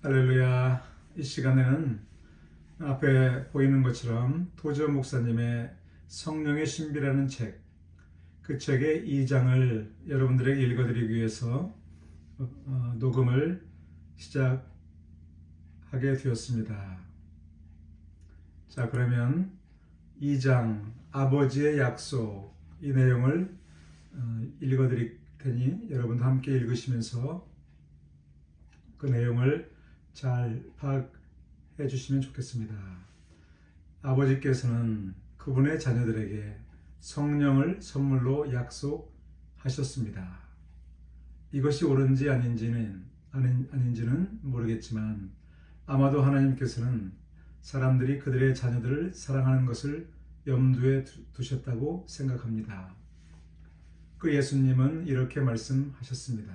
할렐루야. 이 시간에는 앞에 보이는 것처럼 도저 목사님의 성령의 신비라는 책, 그 책의 2장을 여러분들에게 읽어드리기 위해서 녹음을 시작하게 되었습니다. 자, 그러면 2장 아버지의 약속, 이 내용을 읽어드릴 테니 여러분도 함께 읽으시면서 그 내용을 잘 파악해 주시면 좋겠습니다. 아버지께서는 그분의 자녀들에게 성령을 선물로 약속하셨습니다. 이것이 옳은지 아닌지는 모르겠지만 아마도 하나님께서는 사람들이 그들의 자녀들을 사랑하는 것을 염두에 두셨다고 생각합니다. 그 예수님은 이렇게 말씀하셨습니다.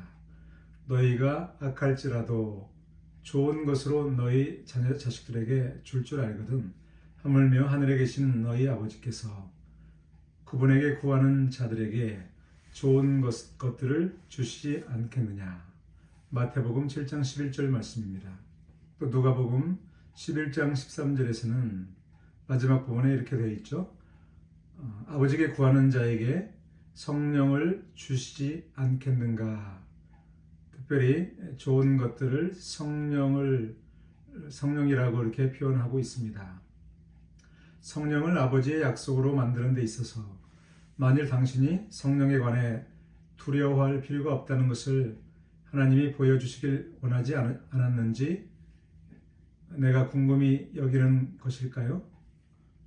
너희가 악할지라도 좋은 것으로 너희 자식들에게 줄 알거든 하물며 하늘에 계신 너희 아버지께서 그분에게 구하는 자들에게 좋은 것들을 주시지 않겠느냐. 마태복음 7장 11절 말씀입니다. 또 누가복음 11장 13절에서는 마지막 부분에 이렇게 되어 있죠. 아버지께 구하는 자에게 성령을 주시지 않겠는가. 특별히 좋은 것들을 성령이라고 이렇게 표현하고 있습니다. 성령을 아버지의 약속으로 만드는 데 있어서 만일 당신이 성령에 관해 두려워할 필요가 없다는 것을 하나님이 보여주시길 원하지 않았는지 내가 궁금히 여기는 것일까요?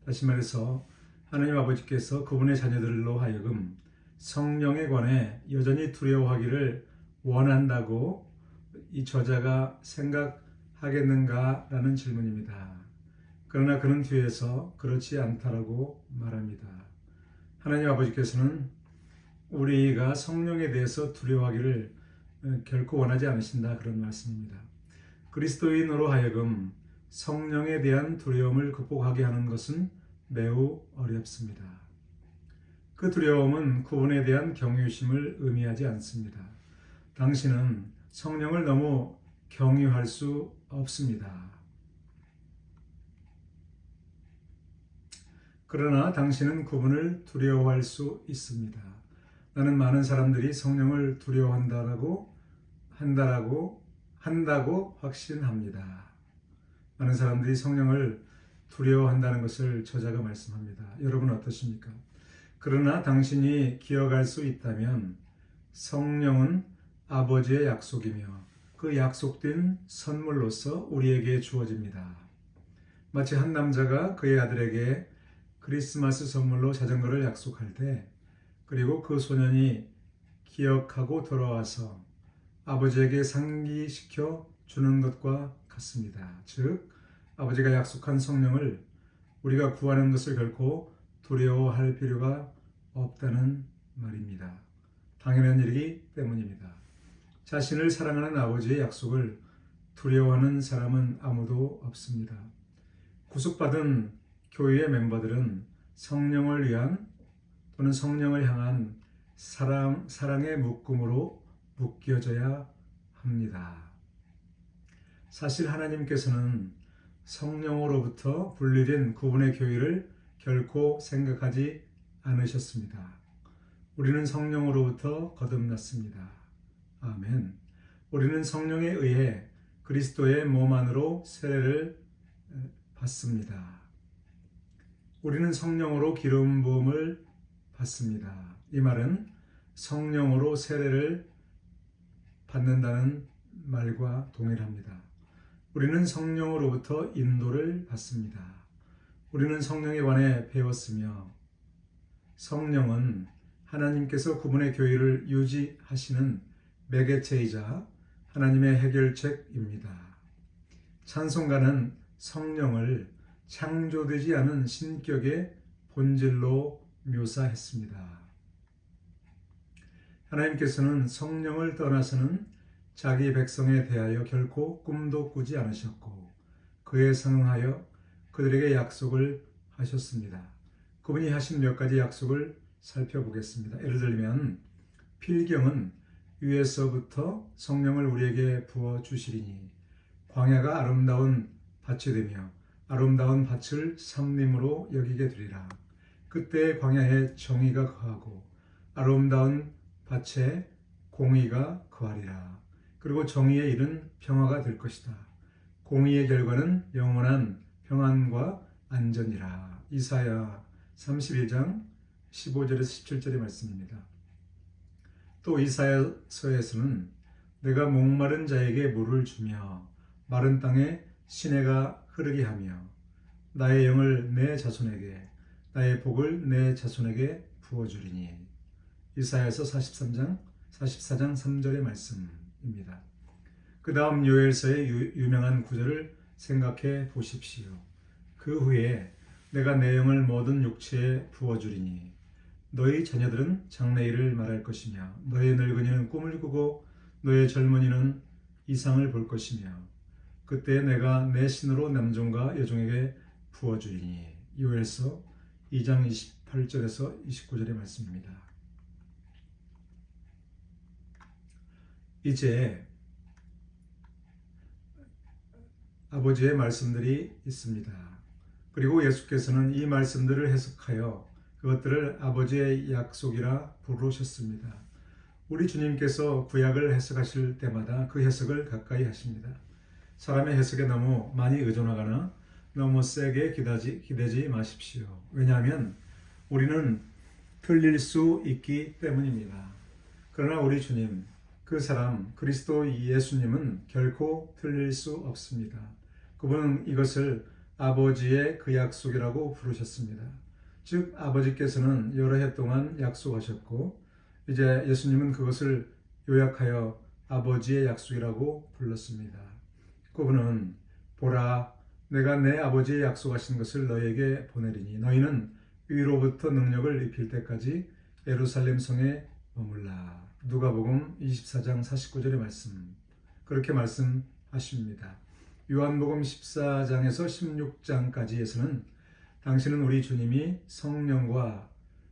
다시 말해서 하나님 아버지께서 그분의 자녀들로 하여금 성령에 관해 여전히 두려워하기를 원한다고 이 저자가 생각하겠는가라는 질문입니다. 그러나 그는 뒤에서 그렇지 않다라고 말합니다. 하나님 아버지께서는 우리가 성령에 대해서 두려워하기를 결코 원하지 않으신다, 그런 말씀입니다. 그리스도인으로 하여금 성령에 대한 두려움을 극복하게 하는 것은 매우 어렵습니다. 그 두려움은 그분에 대한 경외심을 의미하지 않습니다. 당신은 성령을 너무 경유할 수 없습니다. 그러나 당신은 그분을 두려워할 수 있습니다. 나는 많은 사람들이 성령을 두려워한다고 확신합니다. 많은 사람들이 성령을 두려워한다는 것을 저자가 말씀합니다. 여러분 어떠십니까? 그러나 당신이 기억할 수 있다면 성령은 아버지의 약속이며 그 약속된 선물로서 우리에게 주어집니다. 마치 한 남자가 그의 아들에게 크리스마스 선물로 자전거를 약속할 때, 그리고 그 소년이 기억하고 돌아와서 아버지에게 상기시켜 주는 것과 같습니다. 즉, 아버지가 약속한 성령을 우리가 구하는 것을 결코 두려워할 필요가 없다는 말입니다. 당연한 일이기 때문입니다. 자신을 사랑하는 아버지의 약속을 두려워하는 사람은 아무도 없습니다. 구속받은 교회의 멤버들은 성령을 위한 또는 성령을 향한 사랑의 묶음으로 묶여져야 합니다. 사실 하나님께서는 성령으로부터 분리된 그분의 교회를 결코 생각하지 않으셨습니다. 우리는 성령으로부터 거듭났습니다. 아멘. 우리는 성령에 의해 그리스도의 몸 안으로 세례를 받습니다. 우리는 성령으로 기름 부음을 받습니다. 이 말은 성령으로 세례를 받는다는 말과 동일합니다. 우리는 성령으로부터 인도를 받습니다. 우리는 성령에 관해 배웠으며 성령은 하나님께서 그분의 교회를 유지하시는 매개체이자 하나님의 해결책입니다. 찬송가는 성령을 창조되지 않은 신격의 본질로 묘사했습니다. 하나님께서는 성령을 떠나서는 자기 백성에 대하여 결코 꿈도 꾸지 않으셨고 그에 상응하여 그들에게 약속을 하셨습니다. 그분이 하신 몇 가지 약속을 살펴보겠습니다. 예를 들면 필경은 위에서부터 성령을 우리에게 부어 주시리니 광야가 아름다운 밭이 되며 아름다운 밭을 삼림으로 여기게 되리라. 그때 광야에 정의가 거하고 아름다운 밭에 공의가 거하리라. 그리고 정의의 일은 평화가 될 것이다. 공의의 결과는 영원한 평안과 안전이라. 이사야 31장 15절에서 17절의 말씀입니다. 또 이사야서에서는 내가 목마른 자에게 물을 주며 마른 땅에 시내가 흐르게 하며 나의 영을 내 자손에게 나의 복을 내 자손에게 부어주리니. 이사야서 44장 3절의 말씀입니다. 그 다음 요엘서의 유명한 구절을 생각해 보십시오. 그 후에 내가 내 영을 모든 육체에 부어주리니 너희 자녀들은 장래일을 말할 것이며 너의 늙은이는 꿈을 꾸고 너의 젊은이는 이상을 볼 것이며 그때 내가 내 신으로 남종과 여종에게 부어주리니. 요엘서 2장 28절에서 29절의 말씀입니다. 이제 아버지의 말씀들이 있습니다. 그리고 예수께서는 이 말씀들을 해석하여 그것들을 아버지의 약속이라 부르셨습니다. 우리 주님께서 구약을 해석하실 때마다 그 해석을 가까이 하십니다. 사람의 해석에 너무 많이 의존하거나 너무 세게 기대지 마십시오. 왜냐하면 우리는 틀릴 수 있기 때문입니다. 그러나 우리 주님, 그 사람 그리스도 예수님은 결코 틀릴 수 없습니다. 그분은 이것을 아버지의 그 약속이라고 부르셨습니다. 즉 아버지께서는 여러 해 동안 약속하셨고 이제 예수님은 그것을 요약하여 아버지의 약속이라고 불렀습니다. 그분은 보라 내가 내 아버지의 약속하신 것을 너희에게 보내리니 너희는 위로부터 능력을 입힐 때까지 예루살렘 성에 머물라. 누가복음 24장 49절의 말씀, 그렇게 말씀하십니다. 요한복음 14장에서 16장까지에서는 당신은 우리 주님이 성령과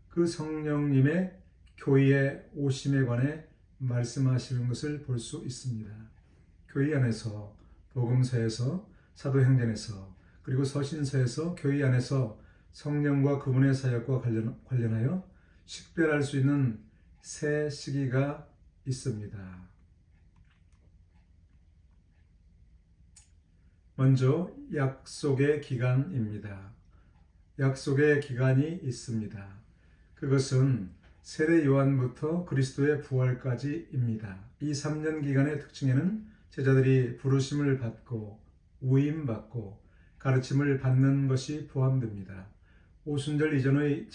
그 성령님의 교회에 오심에 관해 말씀하시는 것을 볼 수 있습니다. 교회 안에서, 복음서에서, 사도행전에서, 그리고 서신서에서 교회 안에서 성령과 그분의 사역과 관련하여 식별할 수 있는 세 시기가 있습니다. 먼저 약속의 기간입니다. 약속의 기간이 있습니다. 그것은 세례 요한부터 그리스도의 부활까지입니다. 이 3년 기간의 특징에는 제자들이 부르심을 받고 위임받고 가르침을 받는 것이 포함됩니다. 오순절 이전의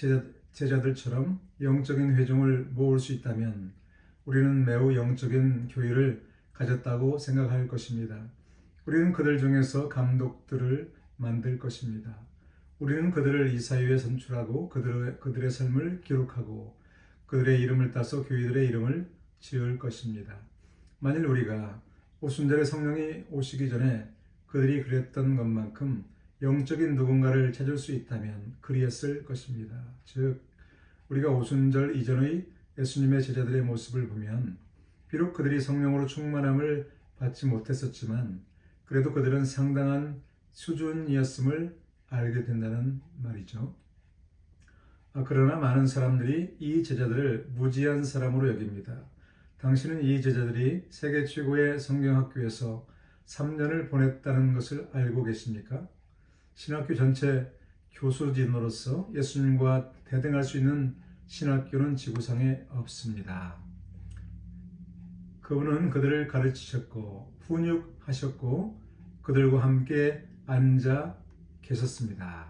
제자들처럼 영적인 회중을 모을 수 있다면 우리는 매우 영적인 교회를 가졌다고 생각할 것입니다. 우리는 그들 중에서 감독들을 만들 것입니다. 우리는 그들을 이 사회에 선출하고 그들의 삶을 기록하고 그들의 이름을 따서 교회들의 이름을 지을 것입니다. 만일 우리가 오순절에 성령이 오시기 전에 그들이 그랬던 것만큼 영적인 누군가를 찾을 수 있다면 그리했을 것입니다. 즉 우리가 오순절 이전의 예수님의 제자들의 모습을 보면 비록 그들이 성령으로 충만함을 받지 못했었지만 그래도 그들은 상당한 수준이었음을 알게 된다는 말이죠. 그러나 많은 사람들이 이 제자들을 무지한 사람으로 여깁니다. 당신은 이 제자들이 세계 최고의 성경학교에서 3년을 보냈다는 것을 알고 계십니까? 신학교 전체 교수진으로서 예수님과 대등할 수 있는 신학교는 지구상에 없습니다. 그분은 그들을 가르치셨고 훈육하셨고 그들과 함께 앉아 계셨습니다.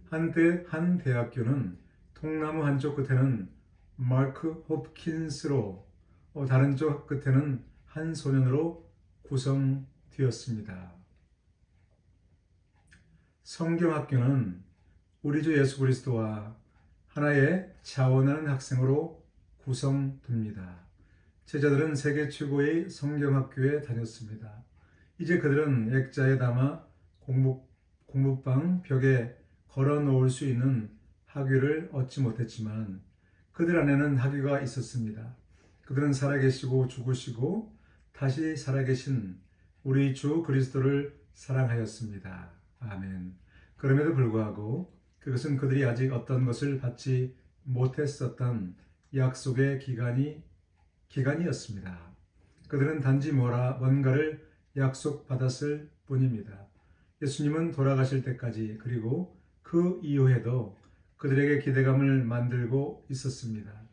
한때 한 대학교는 통나무 한쪽 끝에는 마크 홉킨스로 다른 쪽 끝에는 한 소년으로 구성되었습니다. 성경학교는 우리 주 예수 그리스도와 하나의 자원하는 학생으로 구성됩니다. 제자들은 세계 최고의 성경학교에 다녔습니다. 이제 그들은 액자에 담아 공부방 벽에 걸어 놓을 수 있는 학위를 얻지 못했지만 그들 안에는 학위가 있었습니다. 그들은 살아계시고 죽으시고 다시 살아계신 우리 주 그리스도를 사랑하였습니다. 아멘. 그럼에도 불구하고 그것은 그들이 아직 어떤 것을 받지 못했었던 약속의 기간이었습니다. 그들은 단지 뭔가를 약속받았을 뿐입니다. 예수님은 돌아가실 때까지 그리고 그 이후에도 그들에게 기대감을 만들고 있었습니다.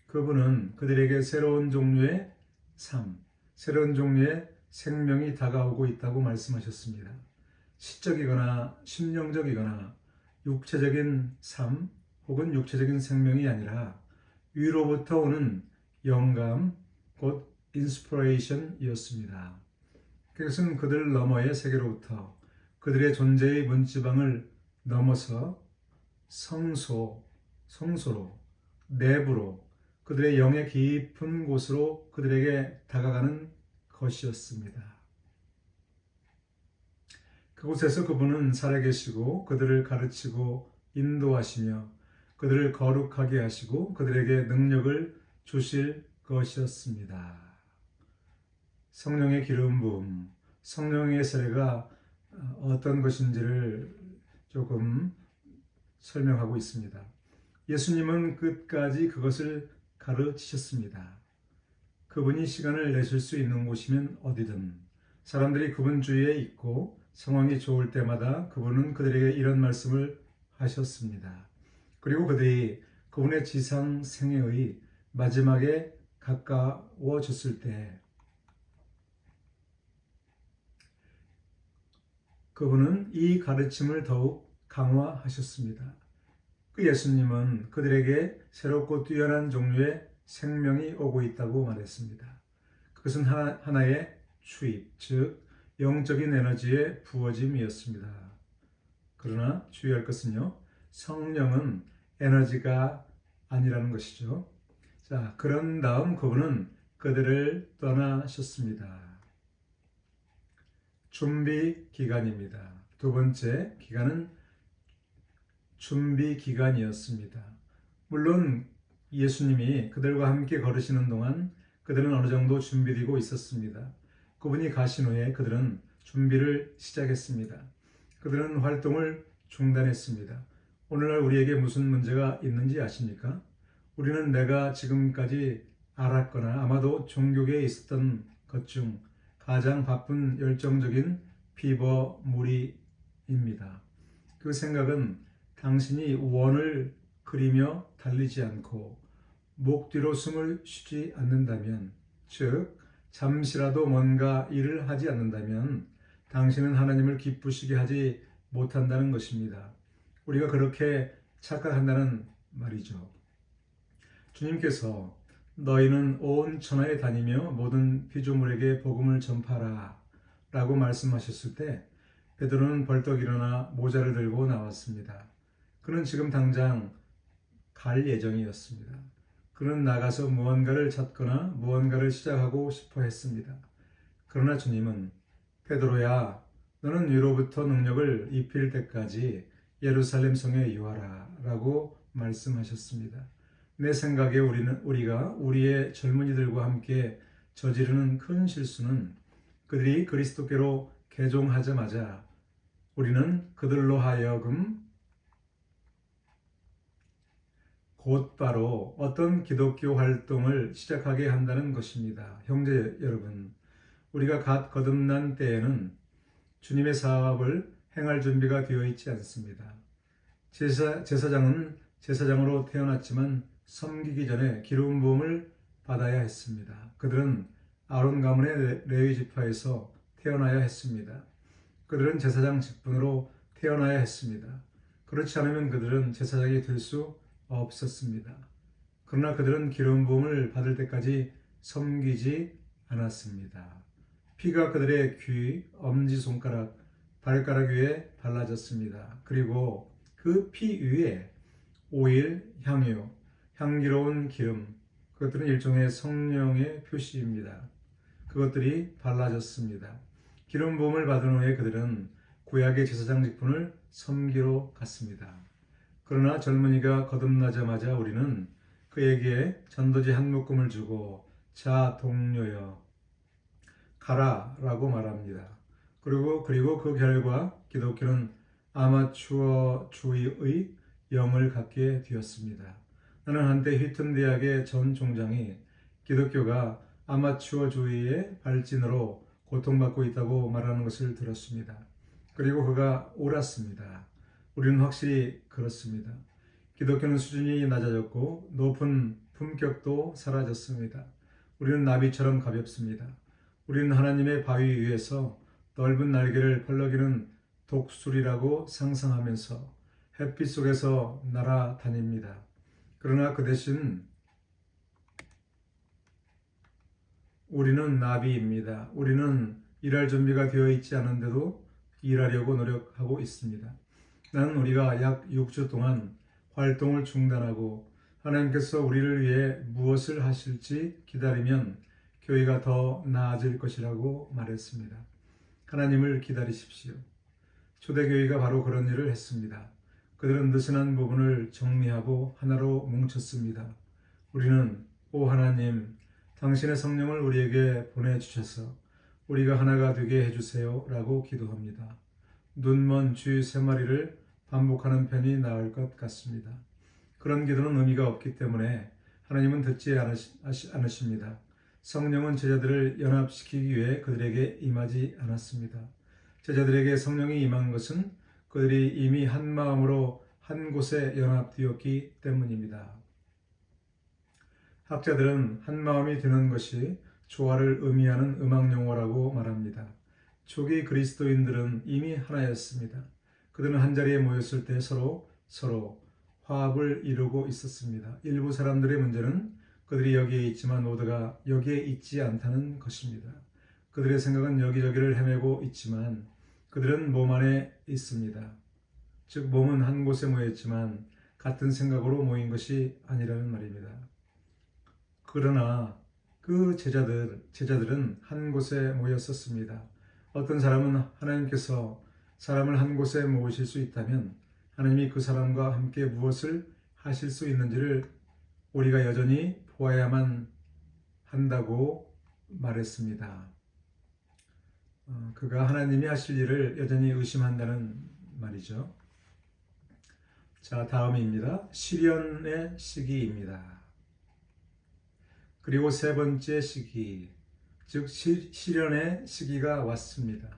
그분은 그들에게 새로운 종류의 삶, 새로운 종류의 생명이 다가오고 있다고 말씀하셨습니다. 시적이거나 심령적이거나 육체적인 삶 혹은 육체적인 생명이 아니라 위로부터 오는 영감, 곧 인스피레이션이었습니다. 그것은 그들 너머의 세계로부터 그들의 존재의 문지방을 넘어서 성소로, 내부로, 그들의 영의 깊은 곳으로 그들에게 다가가는 것이었습니다. 그곳에서 그분은 살아계시고 그들을 가르치고 인도하시며 그들을 거룩하게 하시고 그들에게 능력을 주실 것이었습니다. 성령의 기름 부음, 성령의 세례가 어떤 것인지를 조금 설명하고 있습니다. 예수님은 끝까지 그것을 가르치셨습니다. 그분이 시간을 내실 수 있는 곳이면 어디든 사람들이 그분 주위에 있고 상황이 좋을 때마다 그분은 그들에게 이런 말씀을 하셨습니다. 그리고 그들이 그분의 지상 생애의 마지막에 가까워졌을 때 그분은 이 가르침을 더욱 강화하셨습니다. 그 예수님은 그들에게 새롭고 뛰어난 종류의 생명이 오고 있다고 말했습니다. 그것은 하나의 주입, 즉 영적인 에너지의 부어짐이었습니다. 그러나 주의할 것은요, 성령은 에너지가 아니라는 것이죠. 자, 그런 다음 그분은 그들을 떠나셨습니다. 준비 기간입니다. 두 번째 기간은 준비 기간이었습니다. 물론 예수님이 그들과 함께 걸으시는 동안 그들은 어느 정도 준비되고 있었습니다. 그분이 가신 후에 그들은 준비를 시작했습니다. 그들은 활동을 중단했습니다. 오늘날 우리에게 무슨 문제가 있는지 아십니까? 우리는 내가 지금까지 알았거나 아마도 종교계에 있었던 것 중 가장 바쁜 열정적인 피버무리입니다. 그 생각은 당신이 원을 그리며 달리지 않고 목 뒤로 숨을 쉬지 않는다면, 즉 잠시라도 뭔가 일을 하지 않는다면 당신은 하나님을 기쁘시게 하지 못한다는 것입니다. 우리가 그렇게 착각한다는 말이죠. 주님께서 너희는 온 천하에 다니며 모든 피조물에게 복음을 전파라 라고 말씀하셨을 때 베드로는 벌떡 일어나 모자를 들고 나왔습니다. 그는 지금 당장 갈 예정이었습니다. 그는 나가서 무언가를 찾거나 무언가를 시작하고 싶어 했습니다. 그러나 주님은 베드로야, 너는 위로부터 능력을 입힐 때까지 예루살렘 성에 유하라 라고 말씀하셨습니다. 내 생각에 우리가 우리의 젊은이들과 함께 저지르는 큰 실수는 그들이 그리스도께로 개종하자마자 우리는 그들로 하여금 곧바로 어떤 기독교 활동을 시작하게 한다는 것입니다. 형제 여러분, 우리가 갓 거듭난 때에는 주님의 사업을 행할 준비가 되어 있지 않습니다. 제사장은 제사장으로 태어났지만 섬기기 전에 기름 부음을 받아야 했습니다. 그들은 아론 가문의 레위 지파에서 태어나야 했습니다. 그들은 제사장 직분으로 태어나야 했습니다. 그렇지 않으면 그들은 제사장이 될 수 없었습니다. 그러나 그들은 기름 부음을 받을 때까지 섬기지 않았습니다. 피가 그들의 귀, 엄지손가락, 발가락 위에 발라졌습니다. 그리고 그 피 위에 오일, 향유, 향기로운 기름, 그것들은 일종의 성령의 표시입니다. 그것들이 발라졌습니다. 기름 부음을 받은 후에 그들은 구약의 제사장 직분을 섬기러 갔습니다. 그러나 젊은이가 거듭나자마자 우리는 그에게 전도지 한 묶음을 주고 자 동료여 가라라고 말합니다. 그리고 그 결과 기독교는 아마추어주의의 영을 갖게 되었습니다. 나는 한때 휘튼 대학의 전 총장이 기독교가 아마추어주의의 발진으로 고통받고 있다고 말하는 것을 들었습니다. 그리고 그가 옳았습니다. 우리는 확실히 그렇습니다. 기독교는 수준이 낮아졌고 높은 품격도 사라졌습니다. 우리는 나비처럼 가볍습니다. 우리는 하나님의 바위 위에서 넓은 날개를 펄럭이는 독수리라고 상상하면서 햇빛 속에서 날아다닙니다. 그러나 그 대신 우리는 나비입니다. 우리는 일할 준비가 되어 있지 않은데도 일하려고 노력하고 있습니다. 나는 우리가 약 6주 동안 활동을 중단하고 하나님께서 우리를 위해 무엇을 하실지 기다리면 교회가 더 나아질 것이라고 말했습니다. 하나님을 기다리십시오. 초대교회가 바로 그런 일을 했습니다. 그들은 느슨한 부분을 정리하고 하나로 뭉쳤습니다. 우리는 오 하나님, 당신의 성령을 우리에게 보내주셔서 우리가 하나가 되게 해주세요 라고 기도합니다. 눈먼 쥐 3마리를 반복하는 편이 나을 것 같습니다. 그런 기도는 의미가 없기 때문에 하나님은 듣지 않으십니다. 성령은 제자들을 연합시키기 위해 그들에게 임하지 않았습니다. 제자들에게 성령이 임한 것은 그들이 이미 한 마음으로 한 곳에 연합되었기 때문입니다. 학자들은 한 마음이 되는 것이 조화를 의미하는 음악 용어라고 말합니다. 초기 그리스도인들은 이미 하나였습니다. 그들은 한자리에 모였을 때 서로 화합을 이루고 있었습니다. 일부 사람들의 문제는 그들이 여기에 있지만 모두가 여기에 있지 않다는 것입니다. 그들의 생각은 여기저기를 헤매고 있지만 그들은 몸 안에 있습니다. 즉 몸은 한 곳에 모였지만 같은 생각으로 모인 것이 아니라는 말입니다. 그러나 그 제자들은 한 곳에 모였었습니다. 어떤 사람은 하나님께서 사람을 한 곳에 모으실 수 있다면 하나님이 그 사람과 함께 무엇을 하실 수 있는지를 우리가 여전히 보아야만 한다고 말했습니다. 그가 하나님이 하실 일을 여전히 의심한다는 말이죠. 자, 다음입니다. 시련의 시기입니다. 그리고 세 번째 시기, 즉 시련의 시기가 왔습니다.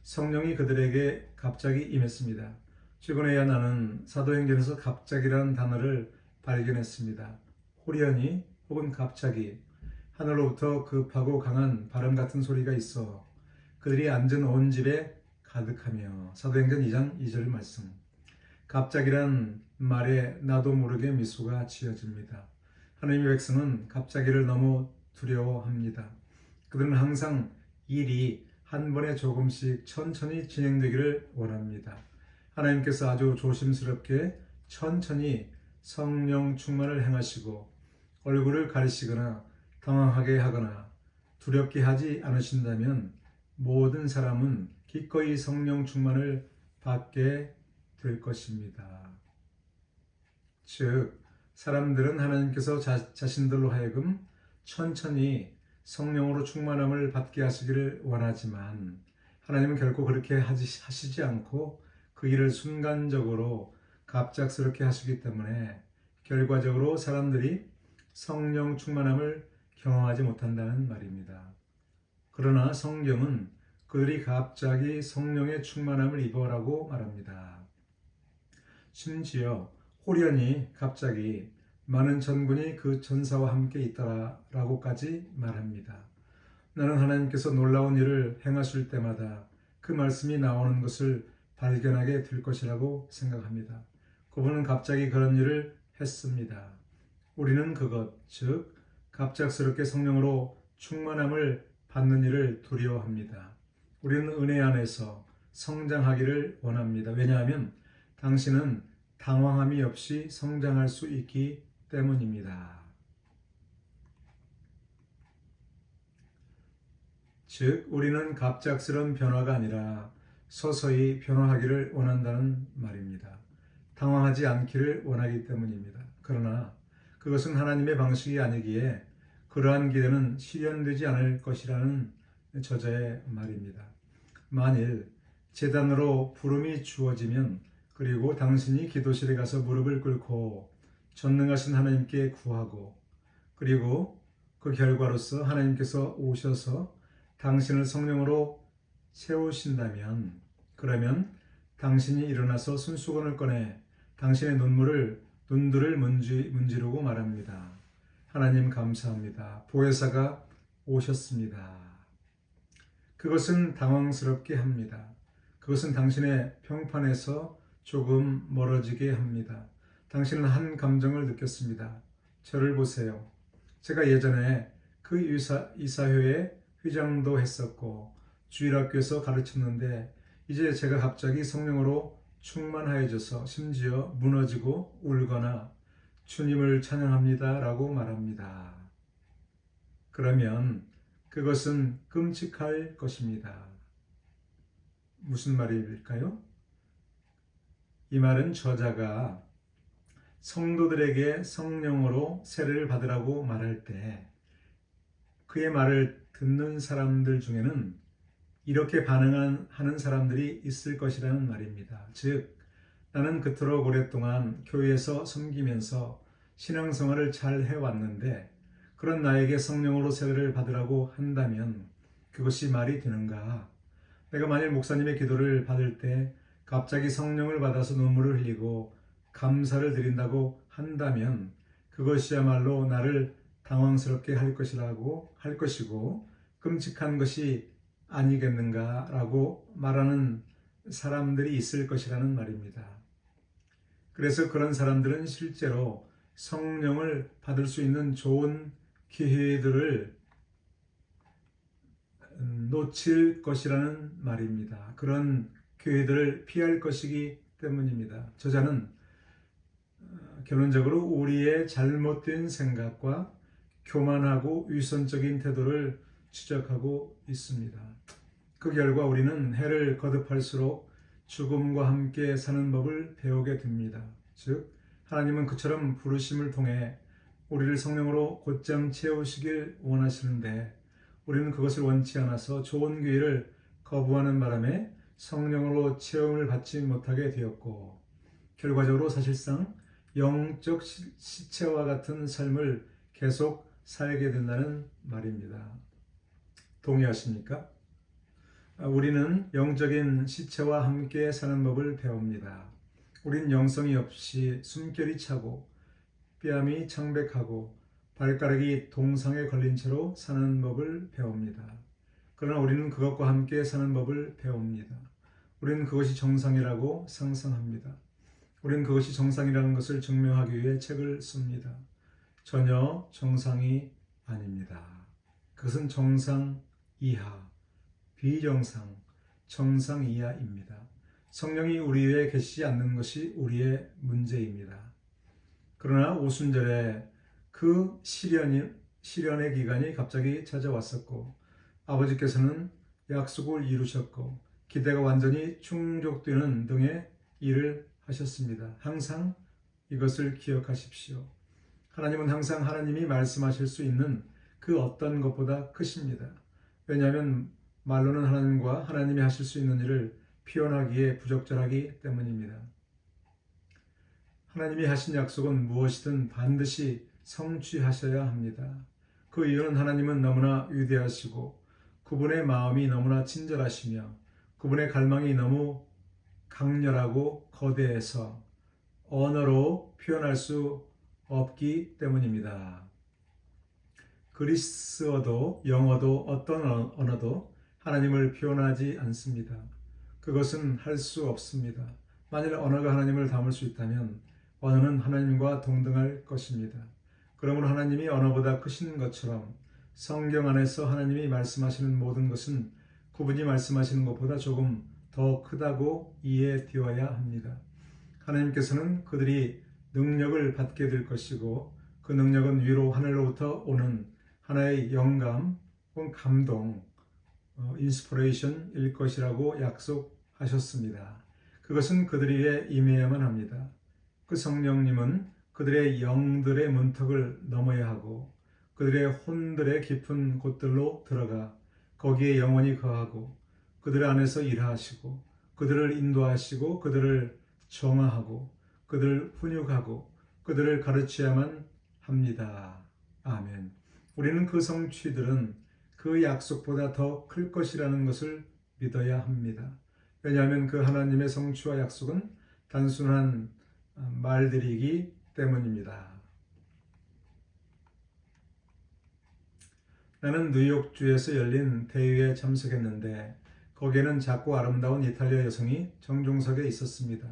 성령이 그들에게 갑자기 임했습니다. 최근에야 나는 사도행전에서 갑자기라는 단어를 발견했습니다. 호련히 혹은 갑자기 하늘로부터 급하고 강한 바람 같은 소리가 있어 그들이 앉은 온 집에 가득하며. 사도행전 2장 2절 말씀. 갑자기란 말에 나도 모르게 미소가 지어집니다. 하나님의 백성은 갑자기를 너무 두려워합니다. 그들은 항상 일이 한 번에 조금씩 천천히 진행되기를 원합니다. 하나님께서 아주 조심스럽게 천천히 성령 충만을 행하시고 얼굴을 가리시거나 당황하게 하거나 두렵게 하지 않으신다면 모든 사람은 기꺼이 성령 충만을 받게 될 것입니다. 즉 사람들은 하나님께서 자신들로 하여금 천천히 성령으로 충만함을 받게 하시기를 원하지만 하나님은 결코 그렇게 하시지 않고 그 일을 순간적으로 갑작스럽게 하시기 때문에 결과적으로 사람들이 성령 충만함을 경험하지 못한다는 말입니다. 그러나 성경은 그들이 갑자기 성령의 충만함을 입어라고 말합니다. 심지어 호련히 갑자기 많은 천군이 그 천사와 함께 있더라라고까지 말합니다. 나는 하나님께서 놀라운 일을 행하실 때마다 그 말씀이 나오는 것을 발견하게 될 것이라고 생각합니다. 그분은 갑자기 그런 일을 했습니다. 우리는 그것, 즉 갑작스럽게 성령으로 충만함을 받는 일을 두려워합니다. 우리는 은혜 안에서 성장하기를 원합니다. 왜냐하면 당신은 당황함이 없이 성장할 수 있기 때문입니다. 즉 우리는 갑작스러운 변화가 아니라 서서히 변화하기를 원한다는 말입니다. 당황하지 않기를 원하기 때문입니다. 그러나 그것은 하나님의 방식이 아니기에 그러한 기대는 실현되지 않을 것이라는 저자의 말입니다. 만일 제단으로 부름이 주어지면 그리고 당신이 기도실에 가서 무릎을 꿇고 전능하신 하나님께 구하고 그리고 그 결과로서 하나님께서 오셔서 당신을 성령으로 채우신다면 그러면 당신이 일어나서 손수건을 꺼내 당신의 눈들을 문지르고 말합니다. 하나님 감사합니다. 보혜사가 오셨습니다. 그것은 당황스럽게 합니다. 그것은 당신의 평판에서 조금 멀어지게 합니다. 당신은 한 감정을 느꼈습니다. 저를 보세요. 제가 예전에 그 이사회의 회장도 했었고 주일학교에서 가르쳤는데 이제 제가 갑자기 성령으로 충만하여져서 심지어 무너지고 울거나 주님을 찬양합니다 라고 말합니다. 그러면 그것은 끔찍할 것입니다. 무슨 말일까요? 이 말은 저자가 성도들에게 성령으로 세례를 받으라고 말할 때 그의 말을 듣는 사람들 중에는 이렇게 반응하는 사람들이 있을 것이라는 말입니다. 즉, 나는 그토록 오랫동안 교회에서 섬기면서 신앙생활을 잘 해왔는데 그런 나에게 성령으로 세례를 받으라고 한다면 그것이 말이 되는가? 내가 만일 목사님의 기도를 받을 때 갑자기 성령을 받아서 눈물을 흘리고 감사를 드린다고 한다면 그것이야말로 나를 당황스럽게 할 것이고 끔찍한 것이 아니겠는가 라고 말하는 사람들이 있을 것이라는 말입니다. 그래서 그런 사람들은 실제로 성령을 받을 수 있는 좋은 기회들을 놓칠 것이라는 말입니다. 그런 기회들을 피할 것이기 때문입니다. 저자는 결론적으로 우리의 잘못된 생각과 교만하고 위선적인 태도를 지적하고 있습니다. 그 결과 우리는 해를 거듭할수록 죽음과 함께 사는 법을 배우게 됩니다. 즉, 하나님은 그처럼 부르심을 통해 우리를 성령으로 곧장 채우시길 원하시는데 우리는 그것을 원치 않아서 좋은 기회를 거부하는 바람에 성령으로 체험을 받지 못하게 되었고 결과적으로 사실상 영적 시체와 같은 삶을 계속 살게 된다는 말입니다. 동의하십니까? 우리는 영적인 시체와 함께 사는 법을 배웁니다. 우린 영성이 없이 숨결이 차고 뺨이 창백하고 발가락이 동상에 걸린 채로 사는 법을 배웁니다. 그러나 우리는 그것과 함께 사는 법을 배웁니다. 우리는 그것이 정상이라고 상상합니다. 우리는 그것이 정상이라는 것을 증명하기 위해 책을 씁니다. 전혀 정상이 아닙니다. 그것은 정상 이하, 비정상, 정상 이하입니다. 성령이 우리 위에 계시지 않는 것이 우리의 문제입니다. 그러나 오순절에 그 시련의 기간이 갑자기 찾아왔었고 아버지께서는 약속을 이루셨고 기대가 완전히 충족되는 등의 일을 하셨습니다. 항상 이것을 기억하십시오. 하나님은 항상 하나님이 말씀하실 수 있는 그 어떤 것보다 크십니다. 왜냐하면 말로는 하나님과 하나님이 하실 수 있는 일을 표현하기에 부적절하기 때문입니다. 하나님이 하신 약속은 무엇이든 반드시 성취하셔야 합니다. 그 이유는 하나님은 너무나 위대하시고 그분의 마음이 너무나 친절하시며 그분의 갈망이 너무 강렬하고 거대해서 언어로 표현할 수 없기 때문입니다. 그리스어도 영어도 어떤 언어도 하나님을 표현하지 않습니다. 그것은 할 수 없습니다. 만일 언어가 하나님을 담을 수 있다면 언어는 하나님과 동등할 것입니다. 그러므로 하나님이 언어보다 크신 것처럼 성경 안에서 하나님이 말씀하시는 모든 것은 그분이 말씀하시는 것보다 조금 더 크다고 이해되어야 합니다. 하나님께서는 그들이 능력을 받게 될 것이고 그 능력은 위로 하늘로부터 오는 하나의 영감 혹은 감동, 인스피레이션일 것이라고 약속하셨습니다. 그것은 그들에게 임해야만 합니다. 그 성령님은 그들의 영들의 문턱을 넘어야 하고 그들의 혼들의 깊은 곳들로 들어가 거기에 영원히 거하고 그들 안에서 일하시고 그들을 인도하시고 그들을 정화하고 그들을 훈육하고 그들을 가르쳐야만 합니다. 아멘. 우리는 그 성취들은 그 약속보다 더 클 것이라는 것을 믿어야 합니다. 왜냐하면 그 하나님의 성취와 약속은 단순한 말들이기 때문입니다. 나는 뉴욕주에서 열린 대회에 참석했는데 거기에는 작고 아름다운 이탈리아 여성이 정중석에 있었습니다.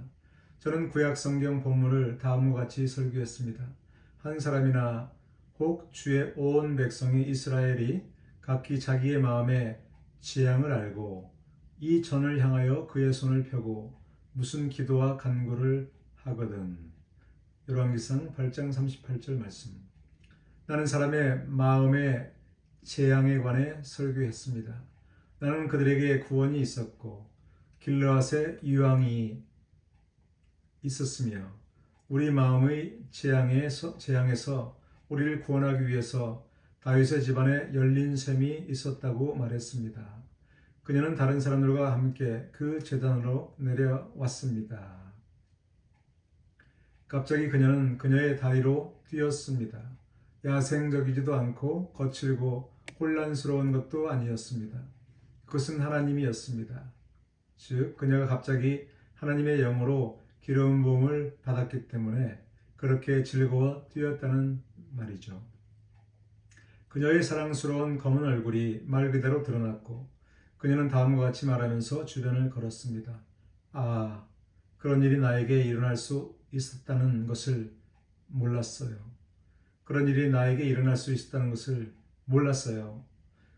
저는 구약 성경 본문을 다음과 같이 설교했습니다. 한 사람이나 혹 주의 온 백성이 이스라엘이 각기 자기의 마음의 지향을 알고 이 전을 향하여 그의 손을 펴고 무슨 기도와 간구를 하거든. 열왕기상 8장 38절 말씀. 나는 사람의 마음의 재앙에 관해 설교했습니다. 나는 그들에게 구원이 있었고 길르앗에 유황이 있었으며 우리 마음의 재앙에서 우리를 구원하기 위해서 다윗의 집안에 열린 샘이 있었다고 말했습니다. 그녀는 다른 사람들과 함께 그 제단으로 내려왔습니다. 갑자기 그녀는 그녀의 다리로 뛰었습니다. 야생적이지도 않고 거칠고 혼란스러운 것도 아니었습니다. 그것은 하나님이었습니다. 즉 그녀가 갑자기 하나님의 영으로 기름 부음을 받았기 때문에 그렇게 즐거워 뛰었다는 말이죠. 그녀의 사랑스러운 검은 얼굴이 말 그대로 드러났고 그녀는 다음과 같이 말하면서 주변을 걸었습니다. 아, 그런 일이 나에게 일어날 수 있었다는 것을 몰랐어요. 그런 일이 나에게 일어날 수 있었다는 것을 몰랐어요.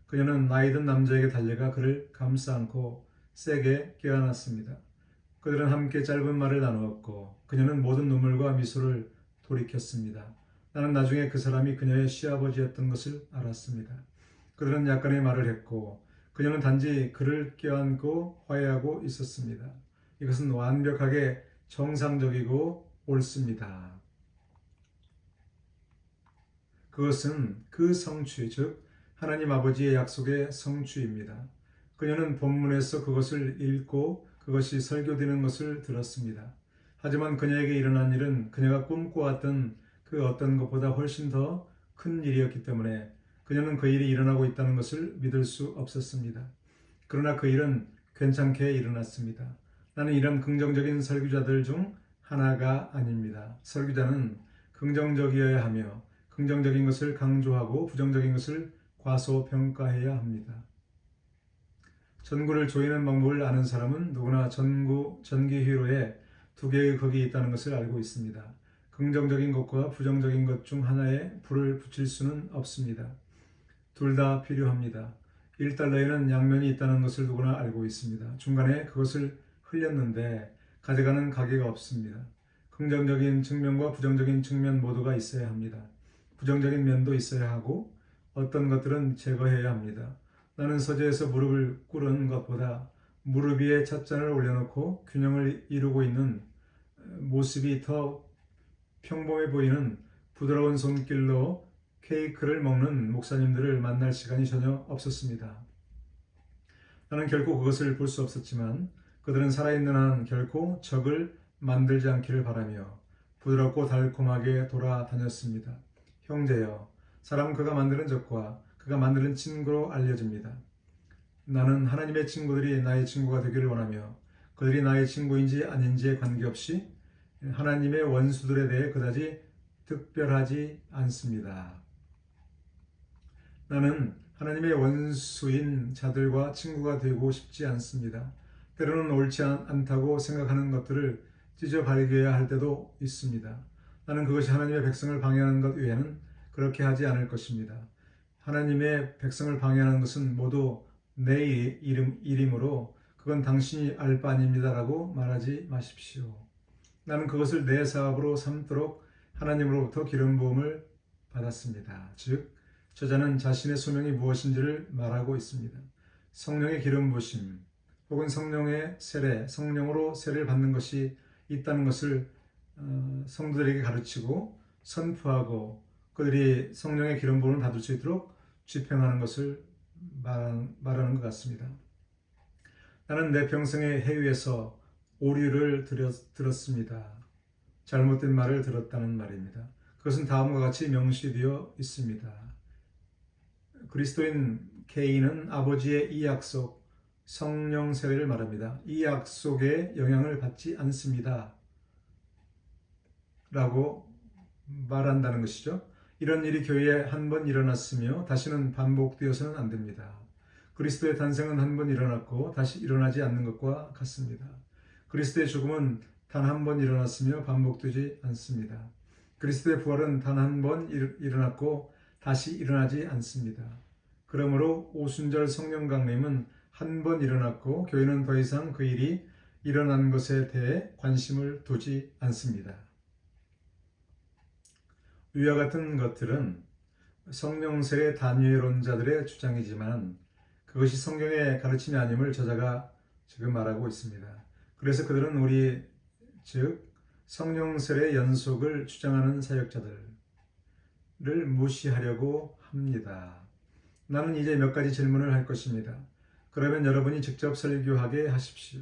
그녀는 나이 든 남자에게 달려가 그를 감싸 안고 세게 껴안았습니다. 그들은 함께 짧은 말을 나누었고 그녀는 모든 눈물과 미소를 돌이켰습니다. 나는 나중에 그 사람이 그녀의 시아버지였던 것을 알았습니다. 그들은 약간의 말을 했고 그녀는 단지 그를 껴안고 화해하고 있었습니다. 이것은 완벽하게 정상적이고 옳습니다. 그것은 그 성취, 즉 하나님 아버지의 약속의 성취입니다. 그녀는 본문에서 그것을 읽고 그것이 설교되는 것을 들었습니다. 하지만 그녀에게 일어난 일은 그녀가 꿈꿔왔던 그 어떤 것보다 훨씬 더 큰 일이었기 때문에 그녀는 그 일이 일어나고 있다는 것을 믿을 수 없었습니다. 그러나 그 일은 괜찮게 일어났습니다. 나는 이런 긍정적인 설교자들 중 하나가 아닙니다. 설교자는 긍정적이어야 하며 긍정적인 것을 강조하고 부정적인 것을 과소평가해야 합니다. 전구를 조이는 방법을 아는 사람은 누구나 전기회로에 두 개의 극이 있다는 것을 알고 있습니다. 긍정적인 것과 부정적인 것 중 하나에 불을 붙일 수는 없습니다. 둘 다 필요합니다. 1달러에는 양면이 있다는 것을 누구나 알고 있습니다. 중간에 그것을 흘렸는데 가져가는 가게가 없습니다. 긍정적인 측면과 부정적인 측면 모두가 있어야 합니다. 부정적인 면도 있어야 하고 어떤 것들은 제거해야 합니다. 나는 서재에서 무릎을 꿇은 것보다 무릎 위에 찻잔을 올려놓고 균형을 이루고 있는 모습이 더 평범해 보이는 부드러운 손길로 케이크를 먹는 목사님들을 만날 시간이 전혀 없었습니다. 나는 결코 그것을 볼 수 없었지만 그들은 살아있는 한 결코 적을 만들지 않기를 바라며 부드럽고 달콤하게 돌아다녔습니다. 형제여, 사람은 그가 만드는 적과 그가 만드는 친구로 알려집니다. 나는 하나님의 친구들이 나의 친구가 되기를 원하며 그들이 나의 친구인지 아닌지에 관계없이 하나님의 원수들에 대해 그다지 특별하지 않습니다. 나는 하나님의 원수인 자들과 친구가 되고 싶지 않습니다. 때로는 옳지 않다고 생각하는 것들을 찢어발겨야 할 때도 있습니다. 나는 그것이 하나님의 백성을 방해하는 것 외에는 그렇게 하지 않을 것입니다. 하나님의 백성을 방해하는 것은 모두 내 일이므로 그건 당신이 알 바 아닙니다라고 말하지 마십시오. 나는 그것을 내 사업으로 삼도록 하나님으로부터 기름 부음을 받았습니다. 즉 저자는 자신의 소명이 무엇인지를 말하고 있습니다. 성령의 기름 부으심 혹은 성령의 세례, 성령으로 세례를 받는 것이 있다는 것을 성도들에게 가르치고 선포하고 그들이 성령의 기름 부음을 받을 수 있도록 집행하는 것을 말하는 것 같습니다. 나는 내 평생의 해위에서 오류를 들었습니다. 잘못된 말을 들었다는 말입니다. 그것은 다음과 같이 명시되어 있습니다. 그리스도인 개인은 아버지의 이 약속, 성령 세례를 말합니다. 이 약속에 영향을 받지 않습니다. 라고 말한다는 것이죠. 이런 일이 교회에 한 번 일어났으며 다시는 반복되어서는 안 됩니다. 그리스도의 탄생은 한 번 일어났고 다시 일어나지 않는 것과 같습니다. 그리스도의 죽음은 단 한 번 일어났으며 반복되지 않습니다. 그리스도의 부활은 단 한 번 일어났고 다시 일어나지 않습니다. 그러므로 오순절 성령 강림은 한 번 일어났고 교회는 더 이상 그 일이 일어난 것에 대해 관심을 두지 않습니다. 위와 같은 것들은 성령 세례 단위론자들의 주장이지만 그것이 성경의 가르침이 아님을 저자가 지금 말하고 있습니다. 그래서 그들은 우리 즉 성령 세례 연속을 주장하는 사역자들을 무시하려고 합니다. 나는 이제 몇 가지 질문을 할 것입니다. 그러면 여러분이 직접 설교하게 하십시오.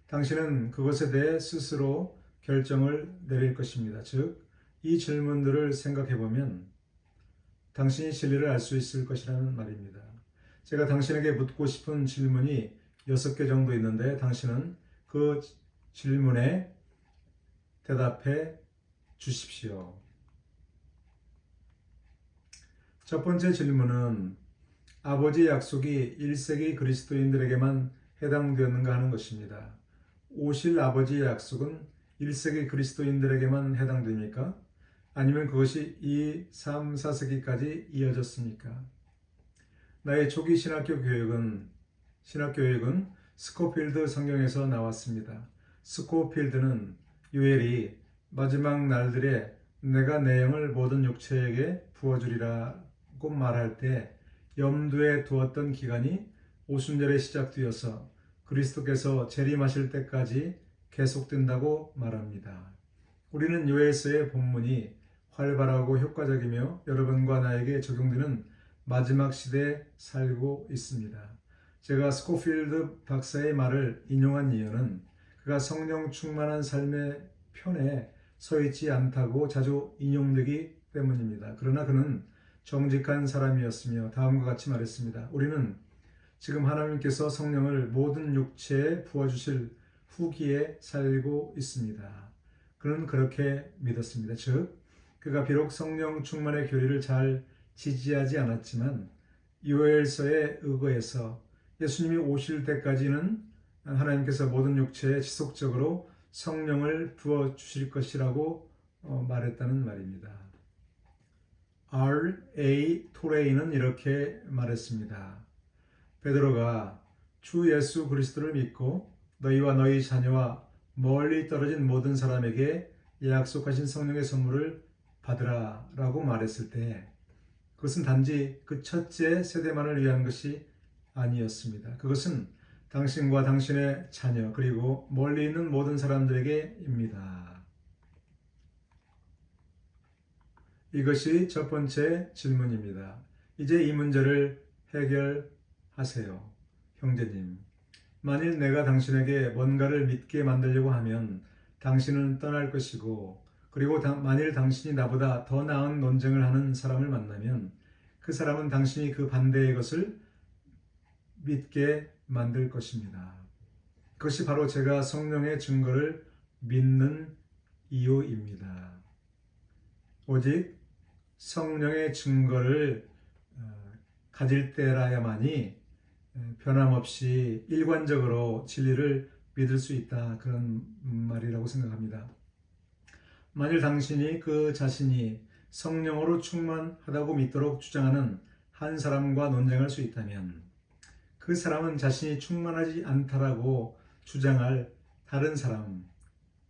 당신은 그것에 대해 스스로 결정을 내릴 것입니다. 즉, 이 질문들을 생각해보면 당신이 진리를 알 수 있을 것이라는 말입니다. 제가 당신에게 묻고 싶은 질문이 6개 정도 있는데 당신은 그 질문에 대답해 주십시오. 첫 번째 질문은 아버지의 약속이 1세기 그리스도인들에게만 해당되었는가 하는 것입니다. 오실 아버지의 약속은 1세기 그리스도인들에게만 해당됩니까? 아니면 그것이 2, 3, 4세기까지 이어졌습니까? 나의 초기 신학교 교육은 스코필드 성경에서 나왔습니다. 스코필드는 요엘이 마지막 날들에 내가 내 영을 모든 육체에게 부어주리라고 말할 때 염두에 두었던 기간이 오순절에 시작되어서 그리스도께서 재림하실 때까지 계속된다고 말합니다. 우리는 요엘서의 본문이 활발하고 효과적이며 여러분과 나에게 적용되는 마지막 시대에 살고 있습니다. 제가 스코필드 박사의 말을 인용한 이유는 그가 성령 충만한 삶의 편에 서 있지 않다고 자주 인용되기 때문입니다. 그러나 그는 정직한 사람이었으며 다음과 같이 말했습니다. 우리는 지금 하나님께서 성령을 모든 육체에 부어주실 후기에 살고 있습니다. 그는 그렇게 믿었습니다. 즉, 그가 비록 성령 충만의 교리를 잘 지지하지 않았지만 요엘서에 의거해서 예수님이 오실 때까지는 하나님께서 모든 육체에 지속적으로 성령을 부어주실 것이라고 말했다는 말입니다. R.A. 토레이는 이렇게 말했습니다. 베드로가 주 예수 그리스도를 믿고 너희와 너희 자녀와 멀리 떨어진 모든 사람에게 약속하신 성령의 선물을 받으라 라고 말했을 때 그것은 단지 그 첫째 세대만을 위한 것이 아니었습니다. 그것은 당신과 당신의 자녀 그리고 멀리 있는 모든 사람들에게입니다. 이것이 첫 번째 질문입니다. 이제 이 문제를 해결하세요. 형제님, 만일 내가 당신에게 뭔가를 믿게 만들려고 하면 당신은 떠날 것이고 그리고 만일 당신이 나보다 더 나은 논쟁을 하는 사람을 만나면 그 사람은 당신이 그 반대의 것을 믿게 만들 것입니다. 그것이 바로 제가 성령의 증거를 믿는 이유입니다. 오직 성령의 증거를 가질 때라야만이 변함없이 일관적으로 진리를 믿을 수 있다. 그런 말이라고 생각합니다. 만일 당신이 그 자신이 성령으로 충만하다고 믿도록 주장하는 한 사람과 논쟁할 수 있다면 그 사람은 자신이 충만하지 않다라고 주장할 다른 사람,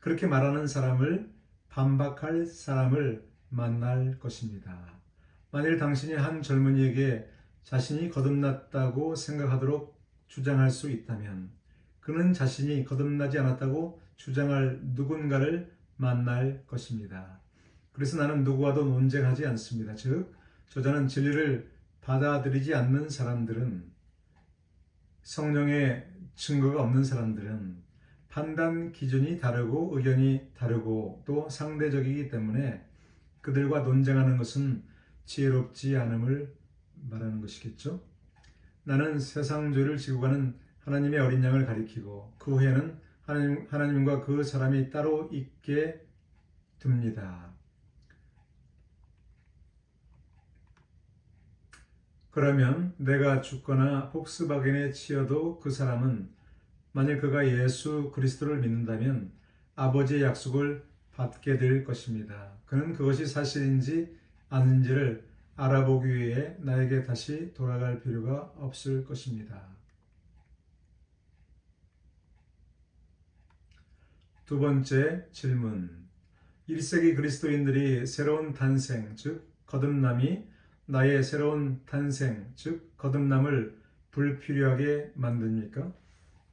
그렇게 말하는 사람을 반박할 사람을 만날 것입니다. 만일 당신이 한 젊은이에게 자신이 거듭났다고 생각하도록 주장할 수 있다면 그는 자신이 거듭나지 않았다고 주장할 누군가를 만날 것입니다. 그래서 나는 누구와도 논쟁하지 않습니다. 즉, 저자는 진리를 받아들이지 않는 사람들은, 성령의 증거가 없는 사람들은 판단 기준이 다르고 의견이 다르고 또 상대적이기 때문에 그들과 논쟁하는 것은 지혜롭지 않음을 말하는 것이겠죠. 나는 세상죄를 지고 가는 하나님의 어린 양을 가리키고 그 후에는 하나님과 그 사람이 따로 있게 둡니다. 그러면 내가 죽거나 폭스바겐에 치여도 그 사람은 만일 그가 예수 그리스도를 믿는다면 아버지의 약속을 받게 될 것입니다. 그는 그것이 사실인지 아닌지를 알아보기 위해 나에게 다시 돌아갈 필요가 없을 것입니다. 두 번째 질문. 1세기 그리스도인들이 새로운 탄생, 즉 거듭남이 나의 새로운 탄생, 즉 거듭남을 불필요하게 만듭니까?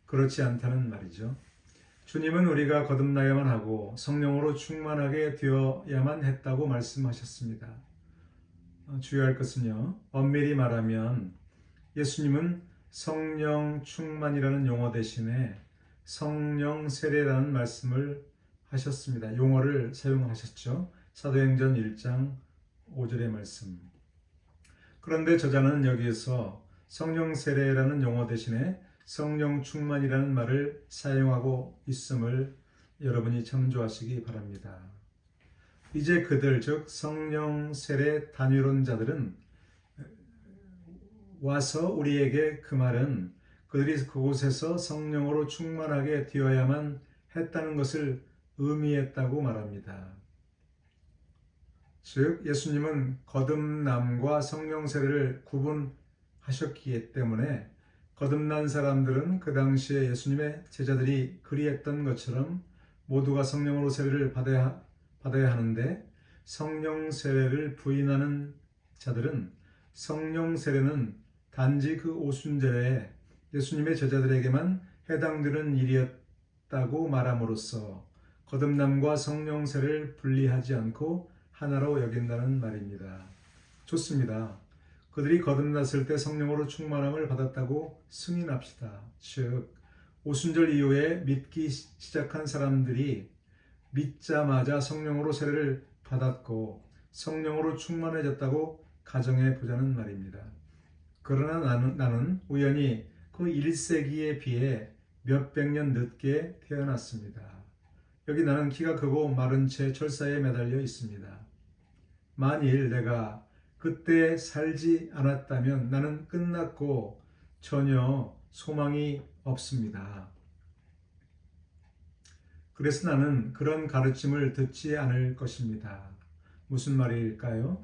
그렇지 않다는 말이죠. 주님은 우리가 거듭나야만 하고 성령으로 충만하게 되어야만 했다고 말씀하셨습니다. 주의할 것은요, 엄밀히 말하면 예수님은 성령 충만이라는 용어 대신에 성령 세례라는 말씀을 하셨습니다. 용어를 사용하셨죠. 사도행전 1장 5절의 말씀. 그런데 저자는 여기에서 성령 세례라는 용어 대신에 성령 충만이라는 말을 사용하고 있음을 여러분이 참조하시기 바랍니다. 이제 그들, 즉 성령 세례 단위론자들은 와서 우리에게 그 말은 그들이 그곳에서 성령으로 충만하게 되어야만 했다는 것을 의미했다고 말합니다. 즉 예수님은 거듭남과 성령 세례를 구분하셨기 때문에 거듭난 사람들은 그 당시에 예수님의 제자들이 그리했던 것처럼 모두가 성령으로 세례를 받아야 하는데, 성령 세례를 부인하는 자들은 성령 세례는 단지 그 오순절에 예수님의 제자들에게만 해당되는 일이었다고 말함으로써 거듭남과 성령 세례를 분리하지 않고 하나로 여긴다는 말입니다. 좋습니다. 그들이 거듭났을 때 성령으로 충만함을 받았다고 승인합시다. 즉 오순절 이후에 믿기 시작한 사람들이 믿자마자 성령으로 세례를 받았고 성령으로 충만해졌다고 가정해 보자는 말입니다. 그러나 나는 우연히 그 1세기에 비해 몇백 년 늦게 태어났습니다. 여기 나는 키가 크고 마른 채 철사에 매달려 있습니다. 만일 내가 그때 살지 않았다면 나는 끝났고 전혀 소망이 없습니다. 그래서 나는 그런 가르침을 듣지 않을 것입니다. 무슨 말일까요?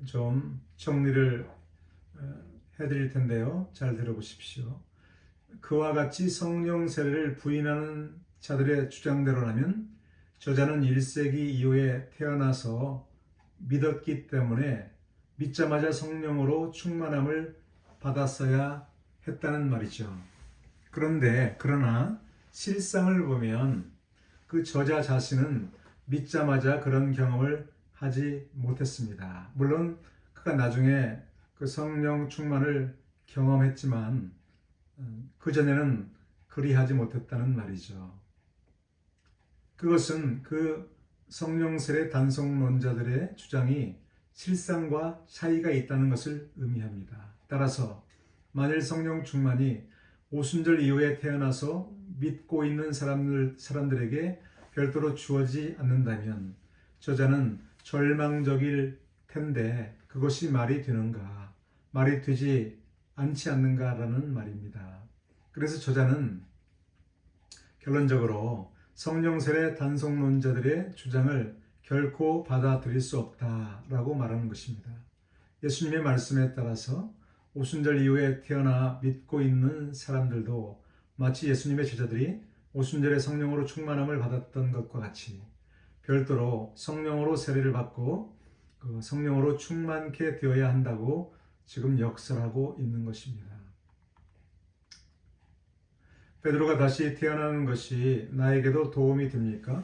좀 정리를 해드릴 텐데요. 잘 들어보십시오. 그와 같이 성령 세례를 부인하는 자들의 주장대로라면 저자는 1세기 이후에 태어나서 믿었기 때문에 믿자마자 성령으로 충만함을 받았어야 했다는 말이죠. 그러나 실상을 보면 그 저자 자신은 믿자마자 그런 경험을 하지 못했습니다. 물론 그가 나중에 그 성령 충만을 경험했지만 그전에는 그리하지 못했다는 말이죠. 그것은 그 성령 세례 단성론자들의 주장이 실상과 차이가 있다는 것을 의미합니다. 따라서 만일 성령 충만이 오순절 이후에 태어나서 믿고 있는 사람들에게 별도로 주어지지 않는다면 저자는 절망적일 텐데 그것이 말이 되는가, 말이 되지 않지 않는가라는 말입니다. 그래서 저자는 결론적으로 성령 세례 단성론자들의 주장을 결코 받아들일 수 없다라고 말하는 것입니다. 예수님의 말씀에 따라서 오순절 이후에 태어나 믿고 있는 사람들도 마치 예수님의 제자들이 오순절에 성령으로 충만함을 받았던 것과 같이 별도로 성령으로 세례를 받고 그 성령으로 충만케 되어야 한다고 지금 역설하고 있는 것입니다. 베드로가 다시 태어나는 것이 나에게도 도움이 됩니까?